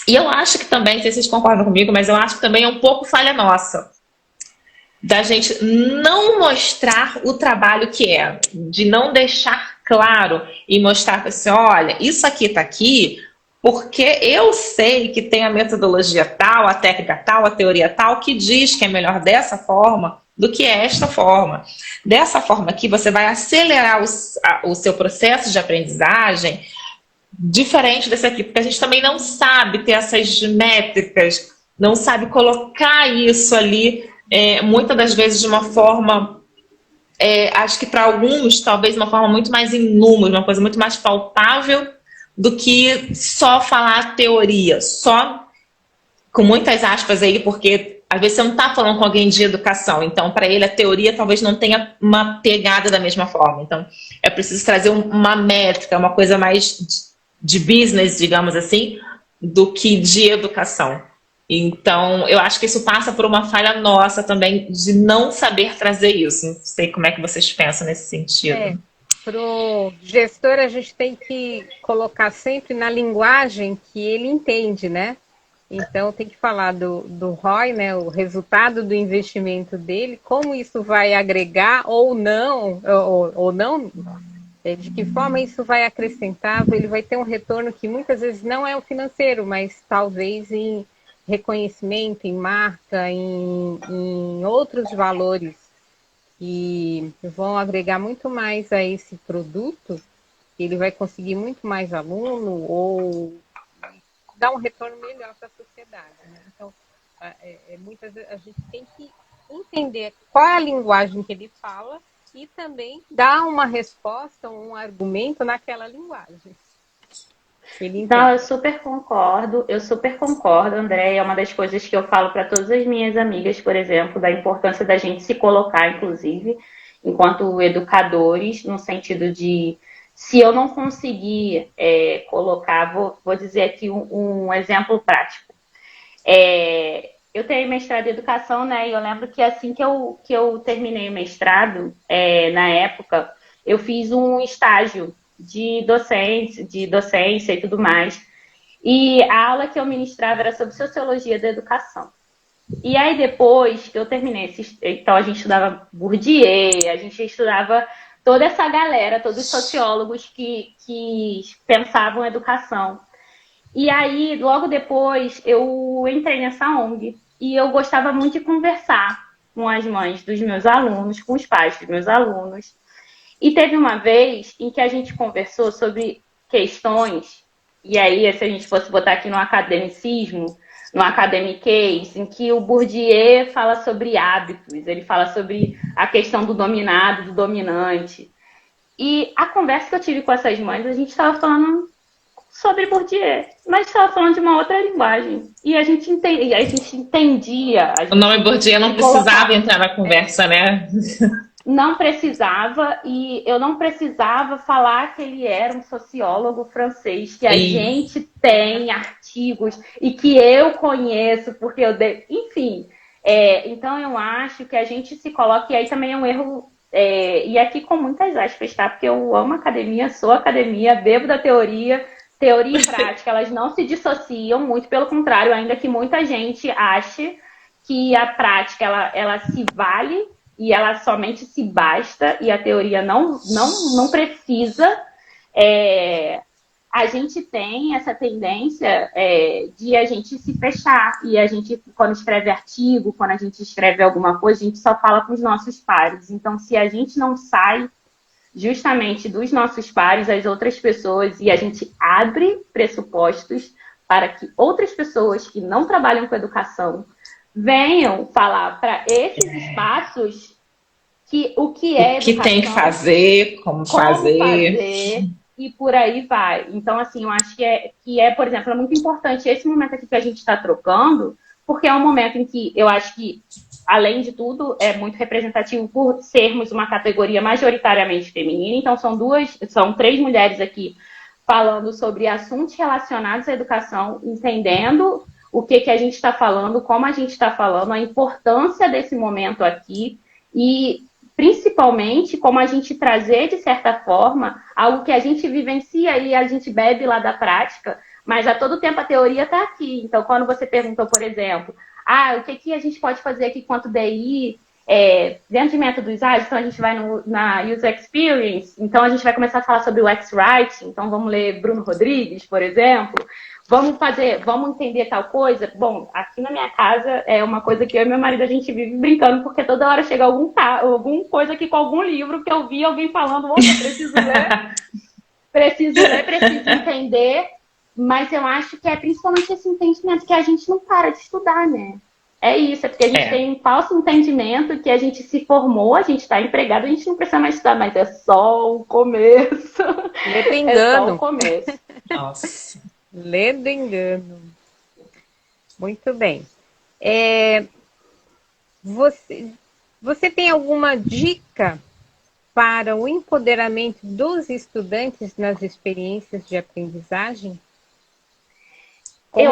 eu acho que também, não sei se vocês concordam comigo, mas eu acho que também é um pouco falha nossa. Da gente não mostrar o trabalho que é, de não deixar claro e mostrar para você, olha, isso aqui está aqui porque eu sei que tem a metodologia tal, a técnica tal, a teoria tal, que diz que é melhor dessa forma do que esta forma. Dessa forma aqui você vai acelerar o seu processo de aprendizagem diferente desse aqui, porque a gente também não sabe ter essas métricas, não sabe colocar isso ali muitas das vezes de uma forma, acho que para alguns, talvez uma forma muito mais em números, uma coisa muito mais palpável do que só falar teoria, só com muitas aspas aí, porque às vezes você não está falando com alguém de educação, então para ele a teoria talvez não tenha uma pegada da mesma forma. Então é preciso trazer uma métrica, uma coisa mais de business, digamos assim, do que de educação. Então, eu acho que isso passa por uma falha nossa também de não saber trazer isso. Não sei como é que vocês pensam nesse sentido.
Para o gestor, a gente tem que colocar sempre na linguagem que ele entende, né? Então, tem que falar do ROI, né? O resultado do investimento dele, como isso vai agregar ou não, de que forma isso vai acrescentar, ele vai ter um retorno que muitas vezes não é o financeiro, mas talvez em reconhecimento, em marca, em outros valores que vão agregar muito mais a esse produto, ele vai conseguir muito mais aluno ou dar um retorno melhor para a sociedade. Né? Então, muitas vezes a gente tem que entender qual é a linguagem que ele fala e também dar uma resposta, um argumento naquela linguagem. Ele entende.
Não, eu super concordo, André. É uma das coisas que eu falo para todas as minhas amigas, por exemplo, da importância da gente se colocar, inclusive, enquanto educadores, no sentido de, se eu não conseguir colocar, vou dizer aqui um exemplo prático. Eu tenho mestrado em educação, né? E eu lembro que assim que eu terminei o mestrado, na época, eu fiz um estágio de docência e tudo mais. E a aula que eu ministrava era sobre sociologia da educação. E aí depois que eu terminei então a gente estudava Bourdieu, a gente estudava toda essa galera, todos os sociólogos que pensavam educação. E aí, logo depois, eu entrei nessa ONG e eu gostava muito de conversar com as mães dos meus alunos, com os pais dos meus alunos. E teve uma vez em que a gente conversou sobre questões, e aí, se a gente fosse botar aqui no academicismo, no academiquez, em que o Bourdieu fala sobre hábitos, ele fala sobre a questão do dominado, do dominante. E a conversa que eu tive com essas mães, a gente estava falando sobre Bourdieu, mas estava falando de uma outra linguagem. E a gente entendia.
O nome Bourdieu não precisava entrar na conversa, né?
Não precisava, e eu não precisava falar que ele era um sociólogo francês, que a gente tem artigos e que eu conheço, porque eu dei. Enfim, então eu acho que a gente se coloca, e aí também é um erro, e aqui com muitas aspas, tá? Porque eu amo academia, sou academia, bebo da teoria e prática, elas não se dissociam, muito pelo contrário, ainda que muita gente ache que a prática ela se vale e ela somente se basta e a teoria não precisa. A gente tem essa tendência de a gente se fechar, e a gente, quando escreve artigo, quando a gente escreve alguma coisa, a gente só fala com os nossos pares. Então, se a gente não sai justamente dos nossos pares, as outras pessoas, e a gente abre pressupostos para que outras pessoas que não trabalham com educação venham falar para esses espaços o que é educação,
o que tem que fazer, como fazer,
e por aí vai. Então, assim, eu acho que por exemplo, é muito importante esse momento aqui que a gente está trocando, porque é um momento em que eu acho que, além de tudo, é muito representativo por sermos uma categoria majoritariamente feminina. Então, são 3 mulheres aqui falando sobre assuntos relacionados à educação, entendendo o que a gente está falando, como a gente está falando, a importância desse momento aqui e, principalmente, como a gente trazer, de certa forma, algo que a gente vivencia e a gente bebe lá da prática, mas a todo tempo a teoria está aqui. Então, quando você perguntou, por exemplo, o que a gente pode fazer aqui quanto DI, dentro de métodos ágeis, então a gente vai na User Experience, então a gente vai começar a falar sobre o X-Writing, então vamos ler Bruno Rodrigues, por exemplo, vamos entender tal coisa. Bom, aqui na minha casa é uma coisa que eu e meu marido a gente vive brincando, porque toda hora chega alguma coisa aqui com algum livro que eu vi alguém falando, preciso ler, preciso entender, mas eu acho que é principalmente esse entendimento que a gente não para de estudar, né? É isso, é porque a gente tem um falso entendimento que a gente se formou, a gente está empregado, a gente não precisa mais estudar, mas é só o começo.
Ledo engano.
É só o começo.
Nossa.
Ledo engano. Muito bem. Você tem alguma dica para o empoderamento dos estudantes nas experiências de aprendizagem?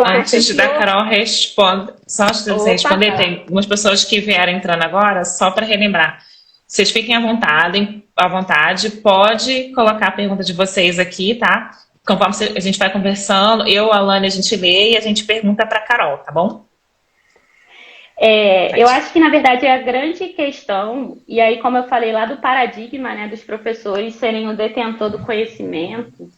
Antes da Carol responder, só antes de você responder, tem algumas pessoas que vieram entrando agora, só para relembrar. Vocês fiquem à vontade, pode colocar a pergunta de vocês aqui, tá? Conforme a gente vai conversando, eu, a Alane, a gente lê e a gente pergunta para a Carol, tá bom?
Eu acho que, na verdade, é a grande questão, e aí, como eu falei lá do paradigma, né, dos professores serem o detentor do conhecimento,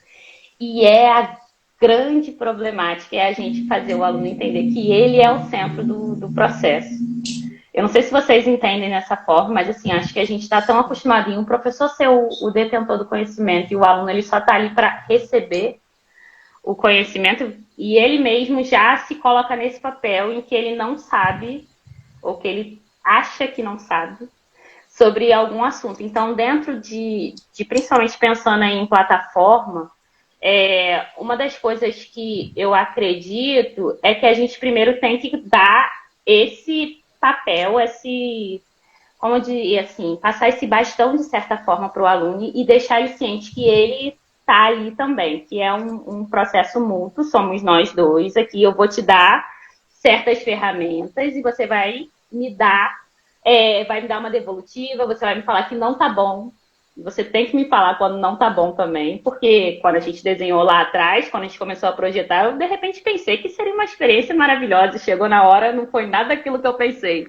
e é a grande problemática é a gente fazer o aluno entender que ele é o centro do processo. Eu não sei se vocês entendem dessa forma, mas assim, acho que a gente está tão acostumado em um professor ser o detentor do conhecimento e o aluno ele só está ali para receber o conhecimento e ele mesmo já se coloca nesse papel em que ele não sabe ou que ele acha que não sabe sobre algum assunto. Então, dentro de principalmente pensando em plataforma, uma das coisas que eu acredito é que a gente primeiro tem que dar esse papel, como eu diria assim, passar esse bastão de certa forma para o aluno e deixar ele ciente que ele está ali também, que é um processo mútuo, somos nós dois aqui, eu vou te dar certas ferramentas e você vai me dar uma devolutiva, você vai me falar que não tá bom. Você tem que me falar quando não tá bom também, porque quando a gente desenhou lá atrás, quando a gente começou a projetar, eu de repente pensei que seria uma experiência maravilhosa. Chegou na hora, não foi nada daquilo que eu pensei.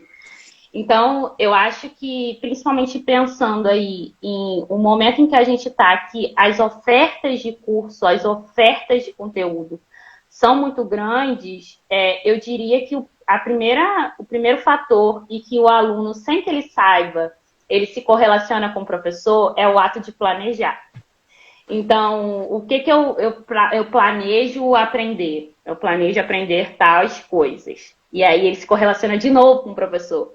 Então, eu acho que, principalmente pensando aí em um momento em que a gente está, que as ofertas de curso, as ofertas de conteúdo são muito grandes, eu diria que o primeiro fator e que o aluno, sem que ele saiba, ele se correlaciona com o professor, é o ato de planejar. Então, o que eu planejo aprender? Eu planejo aprender tais coisas. E aí ele se correlaciona de novo com o professor,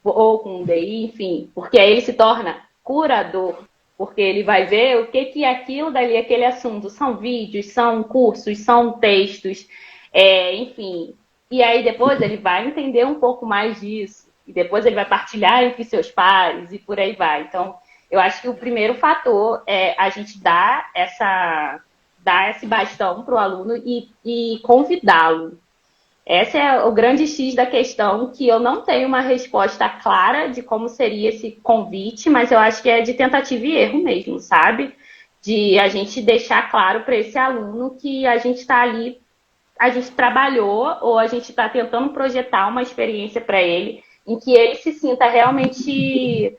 ou com o DI, enfim, porque aí ele se torna curador, porque ele vai ver o que é aquilo dali, aquele assunto. São vídeos, são cursos, são textos, enfim. E aí depois ele vai entender um pouco mais disso. E depois ele vai partilhar entre seus pares e por aí vai. Então, eu acho que o primeiro fator é a gente dar esse bastão para o aluno e convidá-lo. Esse é o grande X da questão, que eu não tenho uma resposta clara de como seria esse convite, mas eu acho que é de tentativa e erro mesmo, sabe? De a gente deixar claro para esse aluno que a gente está ali, a gente trabalhou ou a gente está tentando projetar uma experiência para ele em que ele se sinta realmente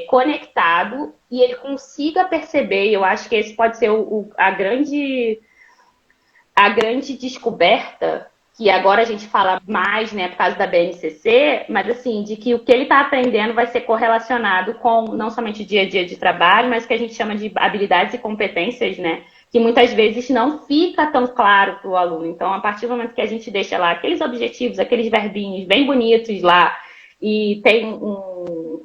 conectado e ele consiga perceber, e eu acho que esse pode ser a grande descoberta, que agora a gente fala mais, né, por causa da BNCC, mas assim, de que o que ele está aprendendo vai ser correlacionado com não somente o dia a dia de trabalho, mas o que a gente chama de habilidades e competências, né, que muitas vezes não fica tão claro para o aluno. Então, a partir do momento que a gente deixa lá aqueles objetivos, aqueles verbinhos bem bonitos lá, e tem um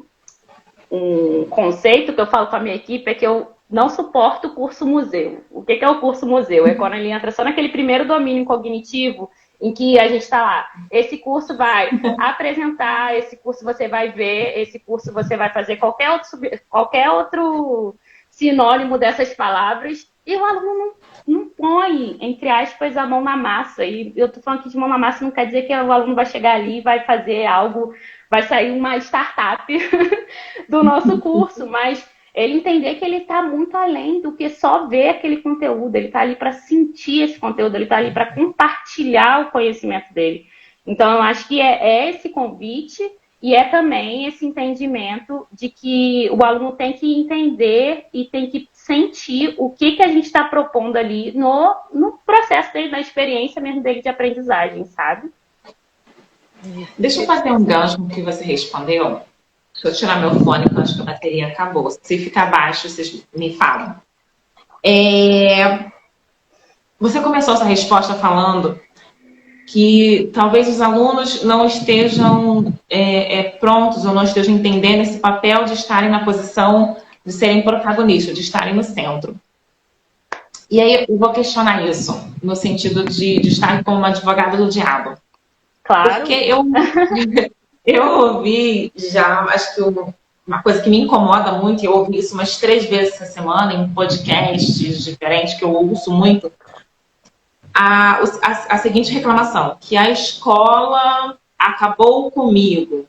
conceito que eu falo com a minha equipe, é que eu não suporto o curso museu. O que é o curso museu? É quando ele entra só naquele primeiro domínio cognitivo, em que a gente está lá, esse curso vai apresentar, esse curso você vai ver, esse curso você vai fazer qualquer outro sinônimo dessas palavras, e o aluno não põe, entre aspas, a mão na massa. E eu estou falando aqui de mão na massa, não quer dizer que o aluno vai chegar ali e vai fazer algo, vai sair uma startup do nosso curso, mas ele entender que ele está muito além do que só ver aquele conteúdo, ele está ali para sentir esse conteúdo, ele está ali para compartilhar o conhecimento dele. Então, eu acho que é esse convite e é também esse entendimento de que o aluno tem que entender e tem que sentir o que a gente está propondo ali no processo dele, na experiência mesmo dele de aprendizagem, sabe?
Deixa eu fazer um gancho no que você respondeu. Deixa eu tirar meu fone, que eu acho que a bateria acabou. Se ficar baixo, vocês me falam. Você começou essa resposta falando que talvez os alunos não estejam prontos ou não estejam entendendo esse papel de estarem na posição de serem protagonistas, de estarem no centro. E aí eu vou questionar isso, no sentido de estar como uma advogada do diabo.
Claro.
Porque eu ouvi já, acho que uma coisa que me incomoda muito, e eu ouvi isso umas 3 vezes essa semana em podcasts diferentes, que eu ouço muito, a seguinte reclamação, que a escola acabou comigo.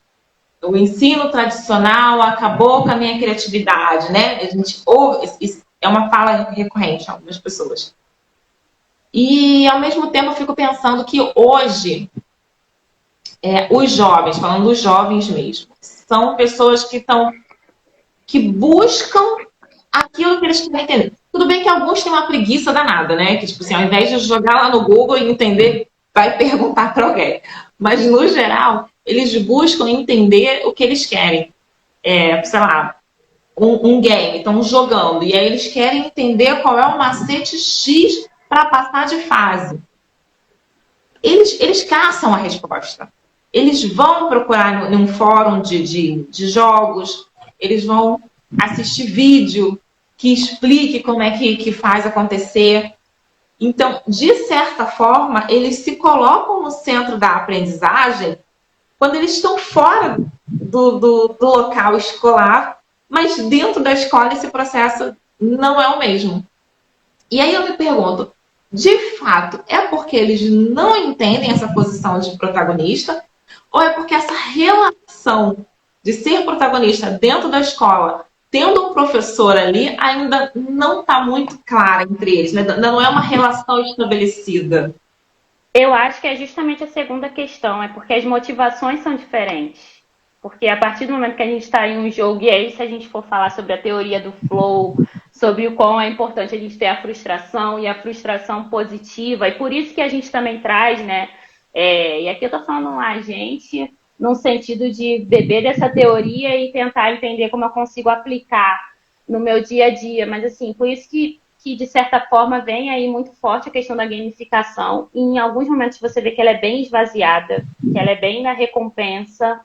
O ensino tradicional acabou com a minha criatividade, né? A gente ouve, isso é uma fala recorrente a algumas pessoas. E, ao mesmo tempo, eu fico pensando que hoje, os jovens, falando dos jovens mesmo, são pessoas que buscam aquilo que eles querem entender. Tudo bem que alguns têm uma preguiça danada, né? Que, tipo assim, ao invés de jogar lá no Google e entender, vai perguntar para alguém. Mas, no geral, eles buscam entender o que eles querem. Sei lá, um game, estão jogando, e aí eles querem entender qual é o macete X para passar de fase. Eles caçam a resposta. Eles vão procurar em um fórum de jogos, eles vão assistir vídeo que explique como é que faz acontecer. Então, de certa forma, eles se colocam no centro da aprendizagem quando eles estão fora do local escolar, mas dentro da escola esse processo não é o mesmo. E aí eu me pergunto, de fato, é porque eles não entendem essa posição de protagonista, ou é porque essa relação de ser protagonista dentro da escola, tendo um professor ali, ainda não está muito clara entre eles, né? Não é uma relação estabelecida?
Eu acho que é justamente a segunda questão, é porque as motivações são diferentes. Porque a partir do momento que a gente está em um jogo, e aí se a gente for falar sobre a teoria do flow, sobre o quão é importante a gente ter a frustração e a frustração positiva, e por isso que a gente também traz, né? E aqui eu tô falando a gente, num sentido de beber dessa teoria e tentar entender como eu consigo aplicar no meu dia a dia. Mas assim, por isso que de certa forma vem aí muito forte a questão da gamificação. E em alguns momentos você vê que ela é bem esvaziada, que ela é bem na recompensa,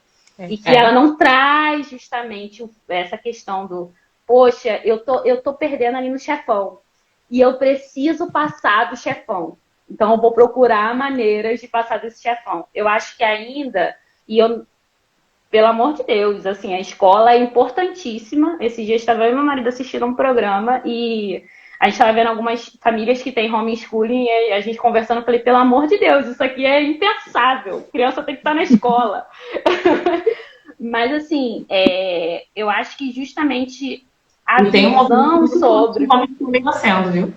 e que ela não traz justamente essa questão do, poxa, eu tô perdendo ali no chefão, e eu preciso passar do chefão. Então eu vou procurar maneiras de passar desse chefão. Eu acho que ainda, pelo amor de Deus, assim, a escola é importantíssima. Esses dias estava eu e meu marido assistindo um programa e a gente estava vendo algumas famílias que têm homeschooling e a gente conversando, eu falei, pelo amor de Deus, isso aqui é impensável. Criança tem que estar na escola. Mas, assim, eu acho que justamente a visão sobre...
homeschooling nascendo, viu?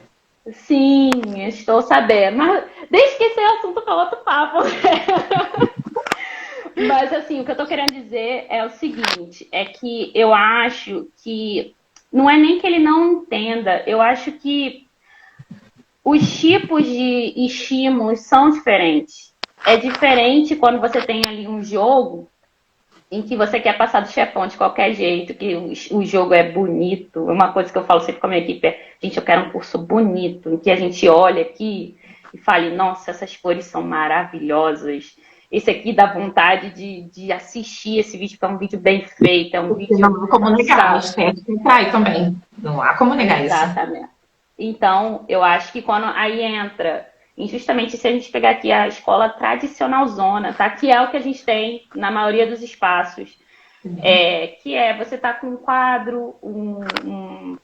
Sim, estou sabendo. Mas deixa que esse assunto para outro papo. Mas, assim, o que eu tô querendo dizer é o seguinte, é que eu acho que não é nem que ele não entenda, eu acho que os tipos de estímulos são diferentes. É diferente quando você tem ali um jogo em que você quer passar do chefão de qualquer jeito, que o jogo é bonito. Uma coisa que eu falo sempre com a minha equipe é, gente, eu quero um curso bonito, em que a gente olha aqui e fale, nossa, essas cores são maravilhosas. Esse aqui dá vontade de assistir esse vídeo, porque é um vídeo bem feito, é um vídeo...
Não há como negar, mas tem que entrar também. Não há como negar isso.
Exatamente. Então, eu acho que quando aí entra, justamente se a gente pegar aqui a escola tradicional zona, tá? Que é o que a gente tem na maioria dos espaços, que você tá com um quadro, um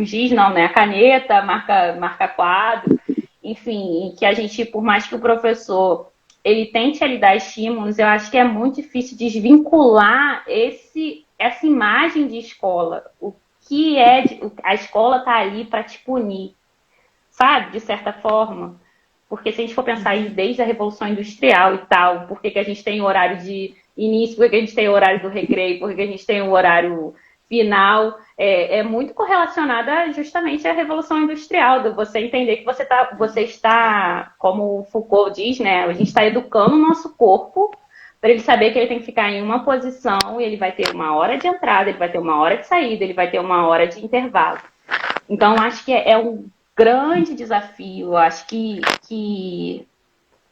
giz, não, né? A caneta, marca quadro, enfim, que a gente, por mais que o professor ele tente lhe dar estímulos, eu acho que é muito difícil desvincular essa imagem de escola, o que a escola tá ali para te punir, sabe? De certa forma. Porque se a gente for pensar aí desde a Revolução Industrial e tal, por que a gente tem o horário de início, por que a gente tem o horário do recreio, por que a gente tem o horário final, é muito correlacionada justamente à Revolução Industrial, de você entender que você está, como o Foucault diz, né? A gente está educando o nosso corpo para ele saber que ele tem que ficar em uma posição e ele vai ter uma hora de entrada, ele vai ter uma hora de saída, ele vai ter uma hora de intervalo. Então, acho que é um grande desafio. Eu acho que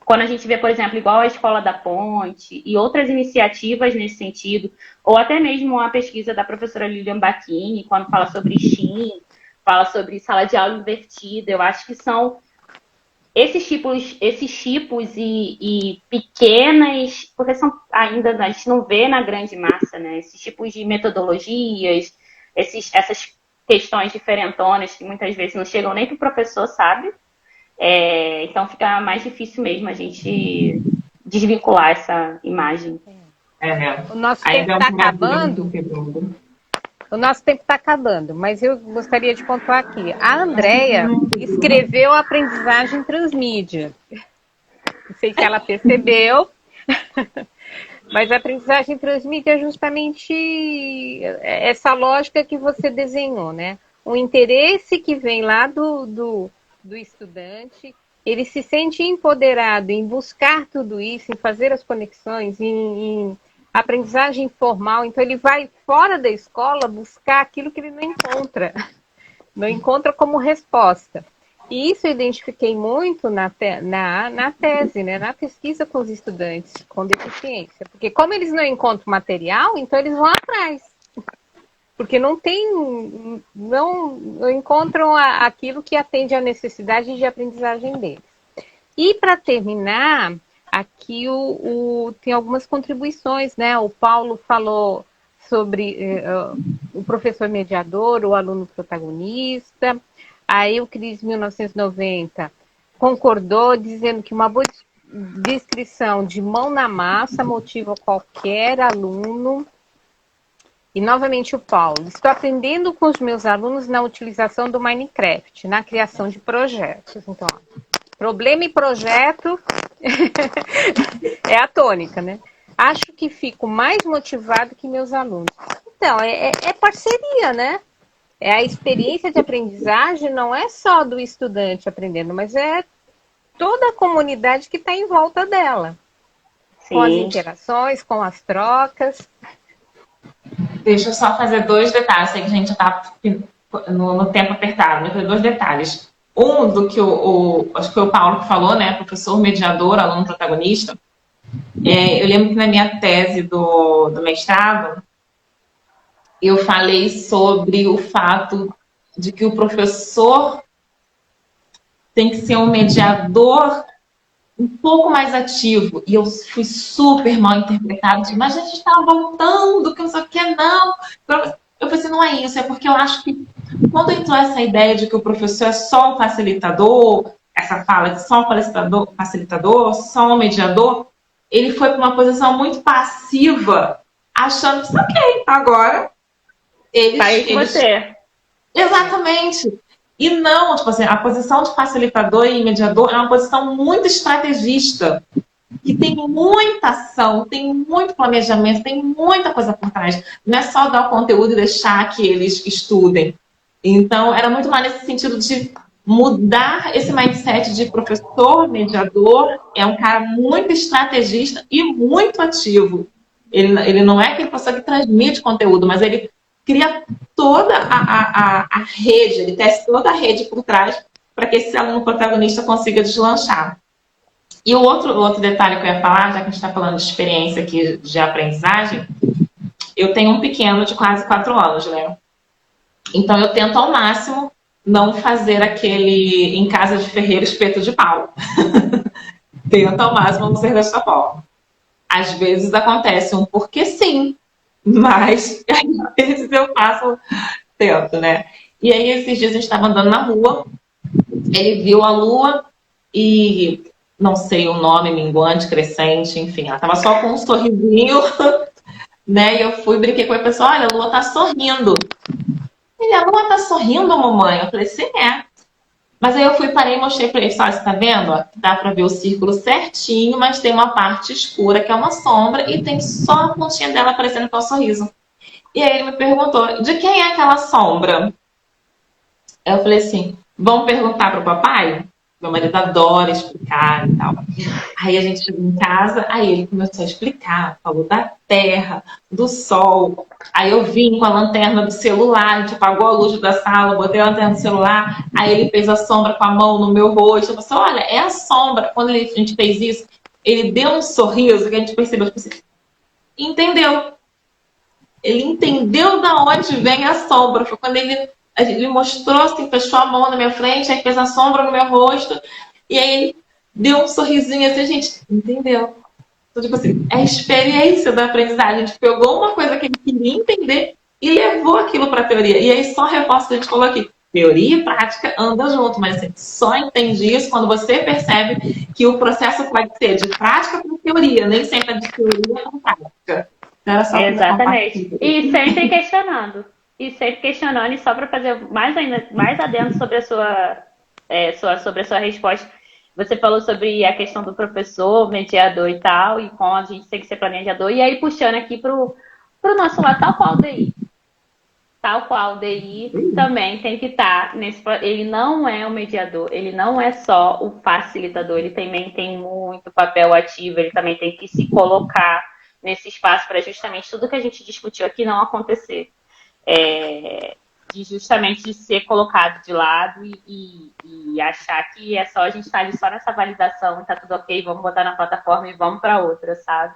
quando a gente vê, por exemplo, igual a Escola da Ponte e outras iniciativas nesse sentido, ou até mesmo a pesquisa da professora Lilian Bacchini, quando fala sobre STEAM, fala sobre sala de aula invertida, eu acho que são esses tipos e pequenas, porque são ainda, a gente não vê na grande massa, né? Esses tipos de metodologias, essas questões diferentonas que muitas vezes não chegam nem para o professor, sabe? Então fica mais difícil mesmo a gente desvincular essa imagem.
Né?
O nosso tempo
Ainda é um
está
paradigma muito
acabando.
redondo.
O nosso tempo está acabando, mas eu gostaria de pontuar aqui. A Andrea escreveu a aprendizagem transmídia. Não sei se ela percebeu, mas a aprendizagem transmídia é justamente essa lógica que você desenhou, né? O interesse que vem lá do estudante, ele se sente empoderado em buscar tudo isso, em fazer as conexões, em aprendizagem formal. Então, ele vai fora da escola buscar aquilo que ele não encontra como resposta. E isso eu identifiquei muito na tese, né? Na pesquisa com os estudantes com deficiência. Porque como eles não encontram material, então eles vão atrás. Porque não encontram aquilo que atende à necessidade de aprendizagem deles. E para terminar, aqui tem algumas contribuições, né? O Paulo falou sobre o professor mediador, o aluno protagonista. Aí o Cris, 1990, concordou, dizendo que uma boa descrição de mão na massa motiva qualquer aluno. E novamente o Paulo, estou aprendendo com os meus alunos na utilização do Minecraft, na criação de projetos. Então, problema e projeto é a tônica, né? Acho que fico mais motivado que meus alunos. Então, é parceria, né? A experiência de aprendizagem não é só do estudante aprendendo, mas é toda a comunidade que está em volta dela. Sim. Com as interações, com as trocas.
Deixa eu só fazer 2 detalhes. Sei que a gente está no tempo apertado, mas fazer 2 detalhes. Um do que acho que foi o Paulo que falou, né? Professor mediador, aluno protagonista. Eu lembro que na minha tese do mestrado, eu falei sobre o fato de que o professor tem que ser um mediador um pouco mais ativo. E eu fui super mal interpretada. Mas a gente está voltando, que não sei o que, não. Eu falei assim, não é isso. É porque eu acho que quando entrou essa ideia de que o professor é só um facilitador, essa fala de só um facilitador, só um mediador, ele foi para uma posição muito passiva, achando que, ok, agora
eles... você.
Exatamente. E não, tipo assim, a posição de facilitador e mediador é uma posição muito estrategista, que tem muita ação, tem muito planejamento, tem muita coisa por trás. Não é só dar o conteúdo e deixar que eles estudem. Então, era muito mais nesse sentido de mudar esse mindset de professor, mediador, é um cara muito estrategista e muito ativo. Ele não é aquele professor que transmite conteúdo, mas ele cria toda a rede, ele testa toda a rede por trás para que esse aluno protagonista consiga deslanchar. E o outro detalhe que eu ia falar, já que a gente está falando de experiência aqui de aprendizagem, eu tenho um pequeno de quase 4 anos, né? Então eu tento ao máximo não fazer aquele em casa de ferreiro espeto de pau. Tento ao máximo não ser dessa forma. Às vezes acontece um porque sim, mas às vezes eu faço, tento, né? E aí esses dias a gente estava andando na rua, ele viu a lua e não sei o nome, minguante, crescente, enfim, ela estava só com um sorrisinho, né? E eu fui, brinquei com ele, pessoal, olha, a lua tá sorrindo. Ele, a lua tá sorrindo, mamãe? Eu falei, sim, é. Mas aí eu fui, parei e mostrei para ele, olha, você tá vendo? Ó, dá para ver o círculo certinho, mas tem uma parte escura que é uma sombra e tem só a pontinha dela aparecendo com o sorriso. E aí ele me perguntou, de quem é aquela sombra? Eu falei assim, vamos perguntar pro papai? Meu marido adora explicar e tal. Aí a gente chegou em casa, aí ele começou a explicar, falou da terra, do sol. Aí eu vim com a lanterna do celular, a gente apagou a luz da sala, botei a lanterna do celular, aí ele fez a sombra com a mão no meu rosto. Eu falei, olha, é a sombra. Quando a gente fez isso, ele deu um sorriso que a gente percebeu, tipo assim, entendeu. Ele entendeu da onde vem a sombra. Foi quando ele mostrou, assim, fechou a mão na minha frente, aí fez a sombra no meu rosto, e aí ele deu um sorrisinho assim, a gente entendeu. Então, tipo assim, é a experiência da aprendizagem. A gente pegou uma coisa que ele queria entender e levou aquilo para a teoria. E aí só reforça o que a gente falou aqui. teoria e prática andam junto, mas assim, só entende isso quando você percebe que o processo pode ser de prática para teoria, nem sempre é de teoria para prática. Então, era só para
Exatamente.
compartilhar.
E sempre questionando. E sempre questionando, e só para fazer mais ainda, mais adentro sobre a sobre a sua resposta. Você falou sobre a questão do professor, mediador e tal, e como a gente tem que ser planejador. E aí, puxando aqui pro nosso lado, tal qual o DI. Tal qual o DI também tem que estar nesse. Ele não é o mediador, ele não é só o facilitador, ele também tem muito papel ativo, ele também tem que se colocar nesse espaço para justamente tudo que a gente discutiu aqui não acontecer. De justamente de ser colocado de lado e achar que é só a gente estar ali só nessa validação, tá tudo ok, vamos botar na plataforma e vamos para outra, sabe?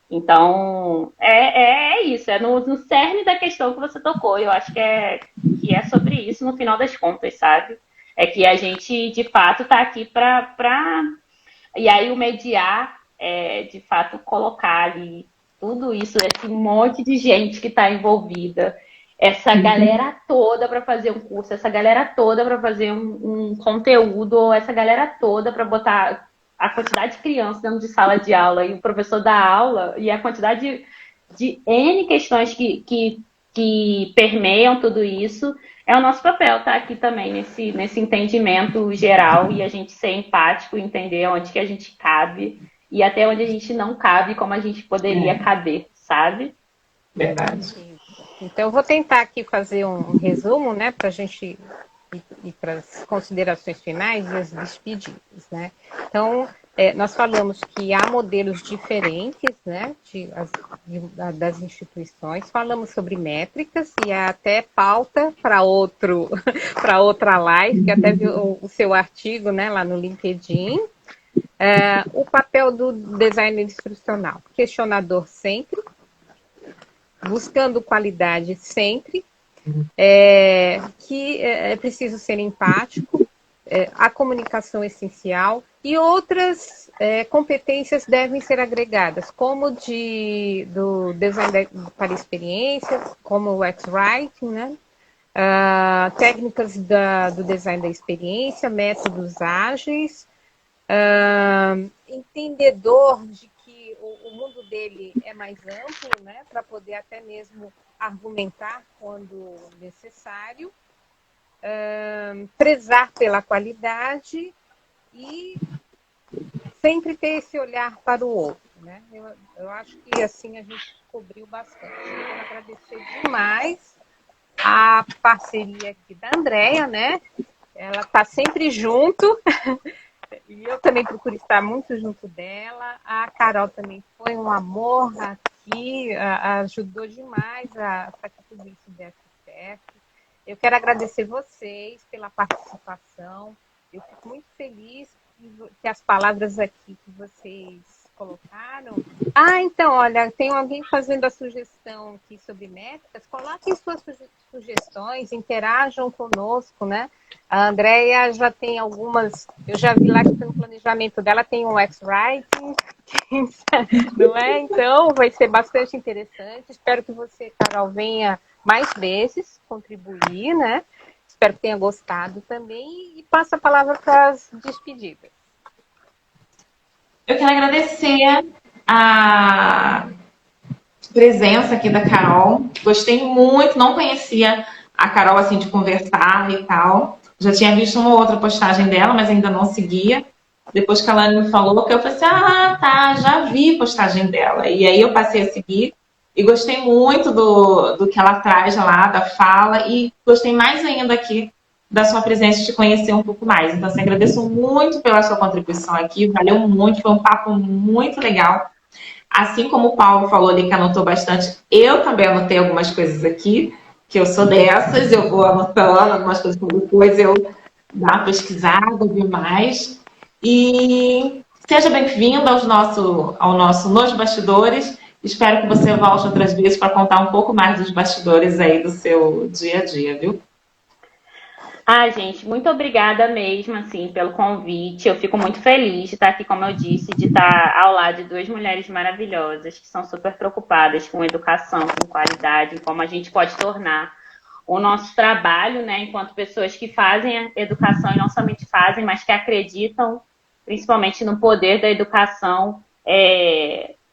Então, é isso, é no cerne da questão que você tocou. Eu acho que é sobre isso no final das contas, sabe? É que a gente, de fato, está aqui para. E aí, o mediar é, de fato, colocar ali tudo isso, esse monte de gente que está envolvida, essa galera toda para fazer um curso, essa galera toda para fazer um conteúdo, ou essa galera toda para botar a quantidade de crianças dentro de sala de aula e o professor dá aula e a quantidade de N questões que permeiam tudo isso, é o nosso papel estar aqui também nesse entendimento geral e a gente ser empático, entender onde que a gente cabe e até onde a gente não cabe, como a gente poderia caber, sabe?
Verdade.
Então, eu vou tentar aqui fazer um resumo, né, para a gente ir para as considerações finais e as despedidas, né? Então, nós falamos que há modelos diferentes, né, das instituições, falamos sobre métricas e há até pauta para outra live, que até viu o seu artigo, né, lá no LinkedIn. O papel do designer instrucional, questionador sempre, buscando qualidade sempre, que é preciso ser empático, a comunicação é essencial e outras competências devem ser agregadas, como do design para experiência, como o UX-Writing, né? Técnicas do design da experiência, métodos ágeis, entendedor de que o mundo dele é mais amplo, né, para poder até mesmo argumentar quando necessário, prezar pela qualidade e sempre ter esse olhar para o outro, né? Eu acho que assim a gente cobriu bastante. Eu quero agradecer demais a parceria aqui da Andréia, né? Ela está sempre junto. E eu também procuro estar muito junto dela. A Carol também foi um amor aqui, ajudou demais para que tudo isso desse certo. Eu quero agradecer vocês pela participação. Eu fico muito feliz que as palavras aqui que vocês colocaram. Então, olha, tem alguém fazendo a sugestão aqui sobre métricas. Coloquem suas sugestões, interajam conosco, né? A Andréia já tem algumas, eu já vi lá que no planejamento dela tem um X-Writing, não é? Então, vai ser bastante interessante. Espero que você, Carol, venha mais vezes contribuir, né? Espero que tenha gostado também e passo a palavra para as despedidas.
Eu quero agradecer a presença aqui da Carol. Gostei muito, não conhecia a Carol assim de conversar e tal. Já tinha visto uma outra postagem dela, mas ainda não seguia. Depois que a Lani me falou, que eu falei assim, tá, já vi a postagem dela. E aí eu passei a seguir e gostei muito do que ela traz lá, da fala, e gostei mais ainda aqui da sua presença, de conhecer um pouco mais. Então, assim, agradeço muito pela sua contribuição aqui, valeu muito, foi um papo muito legal. Assim como o Paulo falou ali que anotou bastante, eu também anotei algumas coisas aqui, que eu sou dessas, eu vou anotando algumas coisas que depois eu dar uma pesquisada, ouvir mais. E seja bem-vindo ao nosso Nos Bastidores. Espero que você volte outras vezes para contar um pouco mais dos bastidores aí do seu dia a dia, viu?
Gente, muito obrigada mesmo, assim, pelo convite. Eu fico muito feliz de estar aqui, como eu disse, de estar ao lado de duas mulheres maravilhosas que são super preocupadas com educação, com qualidade, como a gente pode tornar o nosso trabalho, né, enquanto pessoas que fazem a educação e não somente fazem, mas que acreditam principalmente no poder da educação.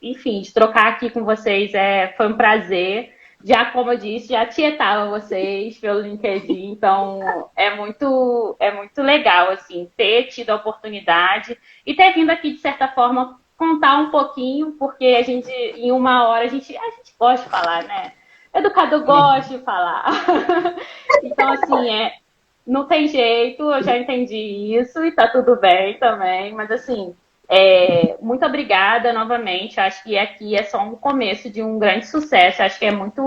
Enfim, de trocar aqui com vocês foi um prazer. Já, como eu disse, já tietava vocês pelo LinkedIn, então é muito legal, assim, ter tido a oportunidade e ter vindo aqui, de certa forma, contar um pouquinho, porque a gente, em uma hora, a gente gosta de falar, né? Educador gosta de falar. Então, assim, não tem jeito, eu já entendi isso e tá tudo bem também, mas assim, muito obrigada novamente. Acho que aqui é só um começo de um grande sucesso. Acho que é muito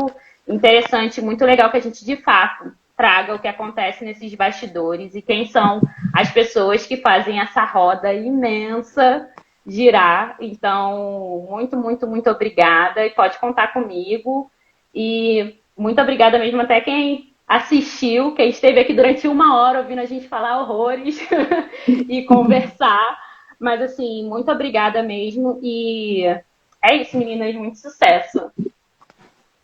interessante, muito legal que a gente de fato traga o que acontece nesses bastidores e quem são as pessoas que fazem essa roda imensa girar. Então, muito, muito, muito obrigada e pode contar comigo. E muito obrigada mesmo até quem assistiu, quem esteve aqui durante uma hora ouvindo a gente falar horrores e conversar. Mas, assim, muito obrigada mesmo. E é isso, meninas. Muito sucesso.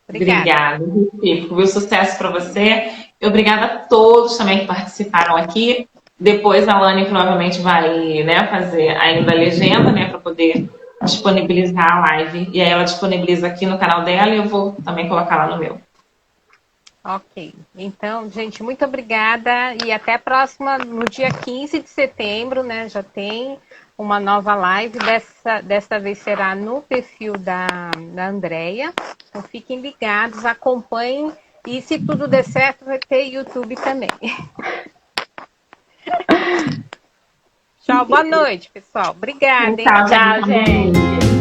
Obrigada, Fico. Sucesso para você. E obrigada a todos também que participaram aqui. Depois a Lani provavelmente vai, né, fazer ainda a legenda, né, para poder disponibilizar a live. E aí ela disponibiliza aqui no canal dela e eu vou também colocar lá no meu.
Ok. Então, gente, muito obrigada e até a próxima, no dia 15 de setembro, né? Já tem uma nova live. Dessa vez será no perfil da Andrea. Então, fiquem ligados, acompanhem. E se tudo der certo, vai ter YouTube também. Tchau, boa noite, pessoal. Obrigada, hein?
Tchau, gente.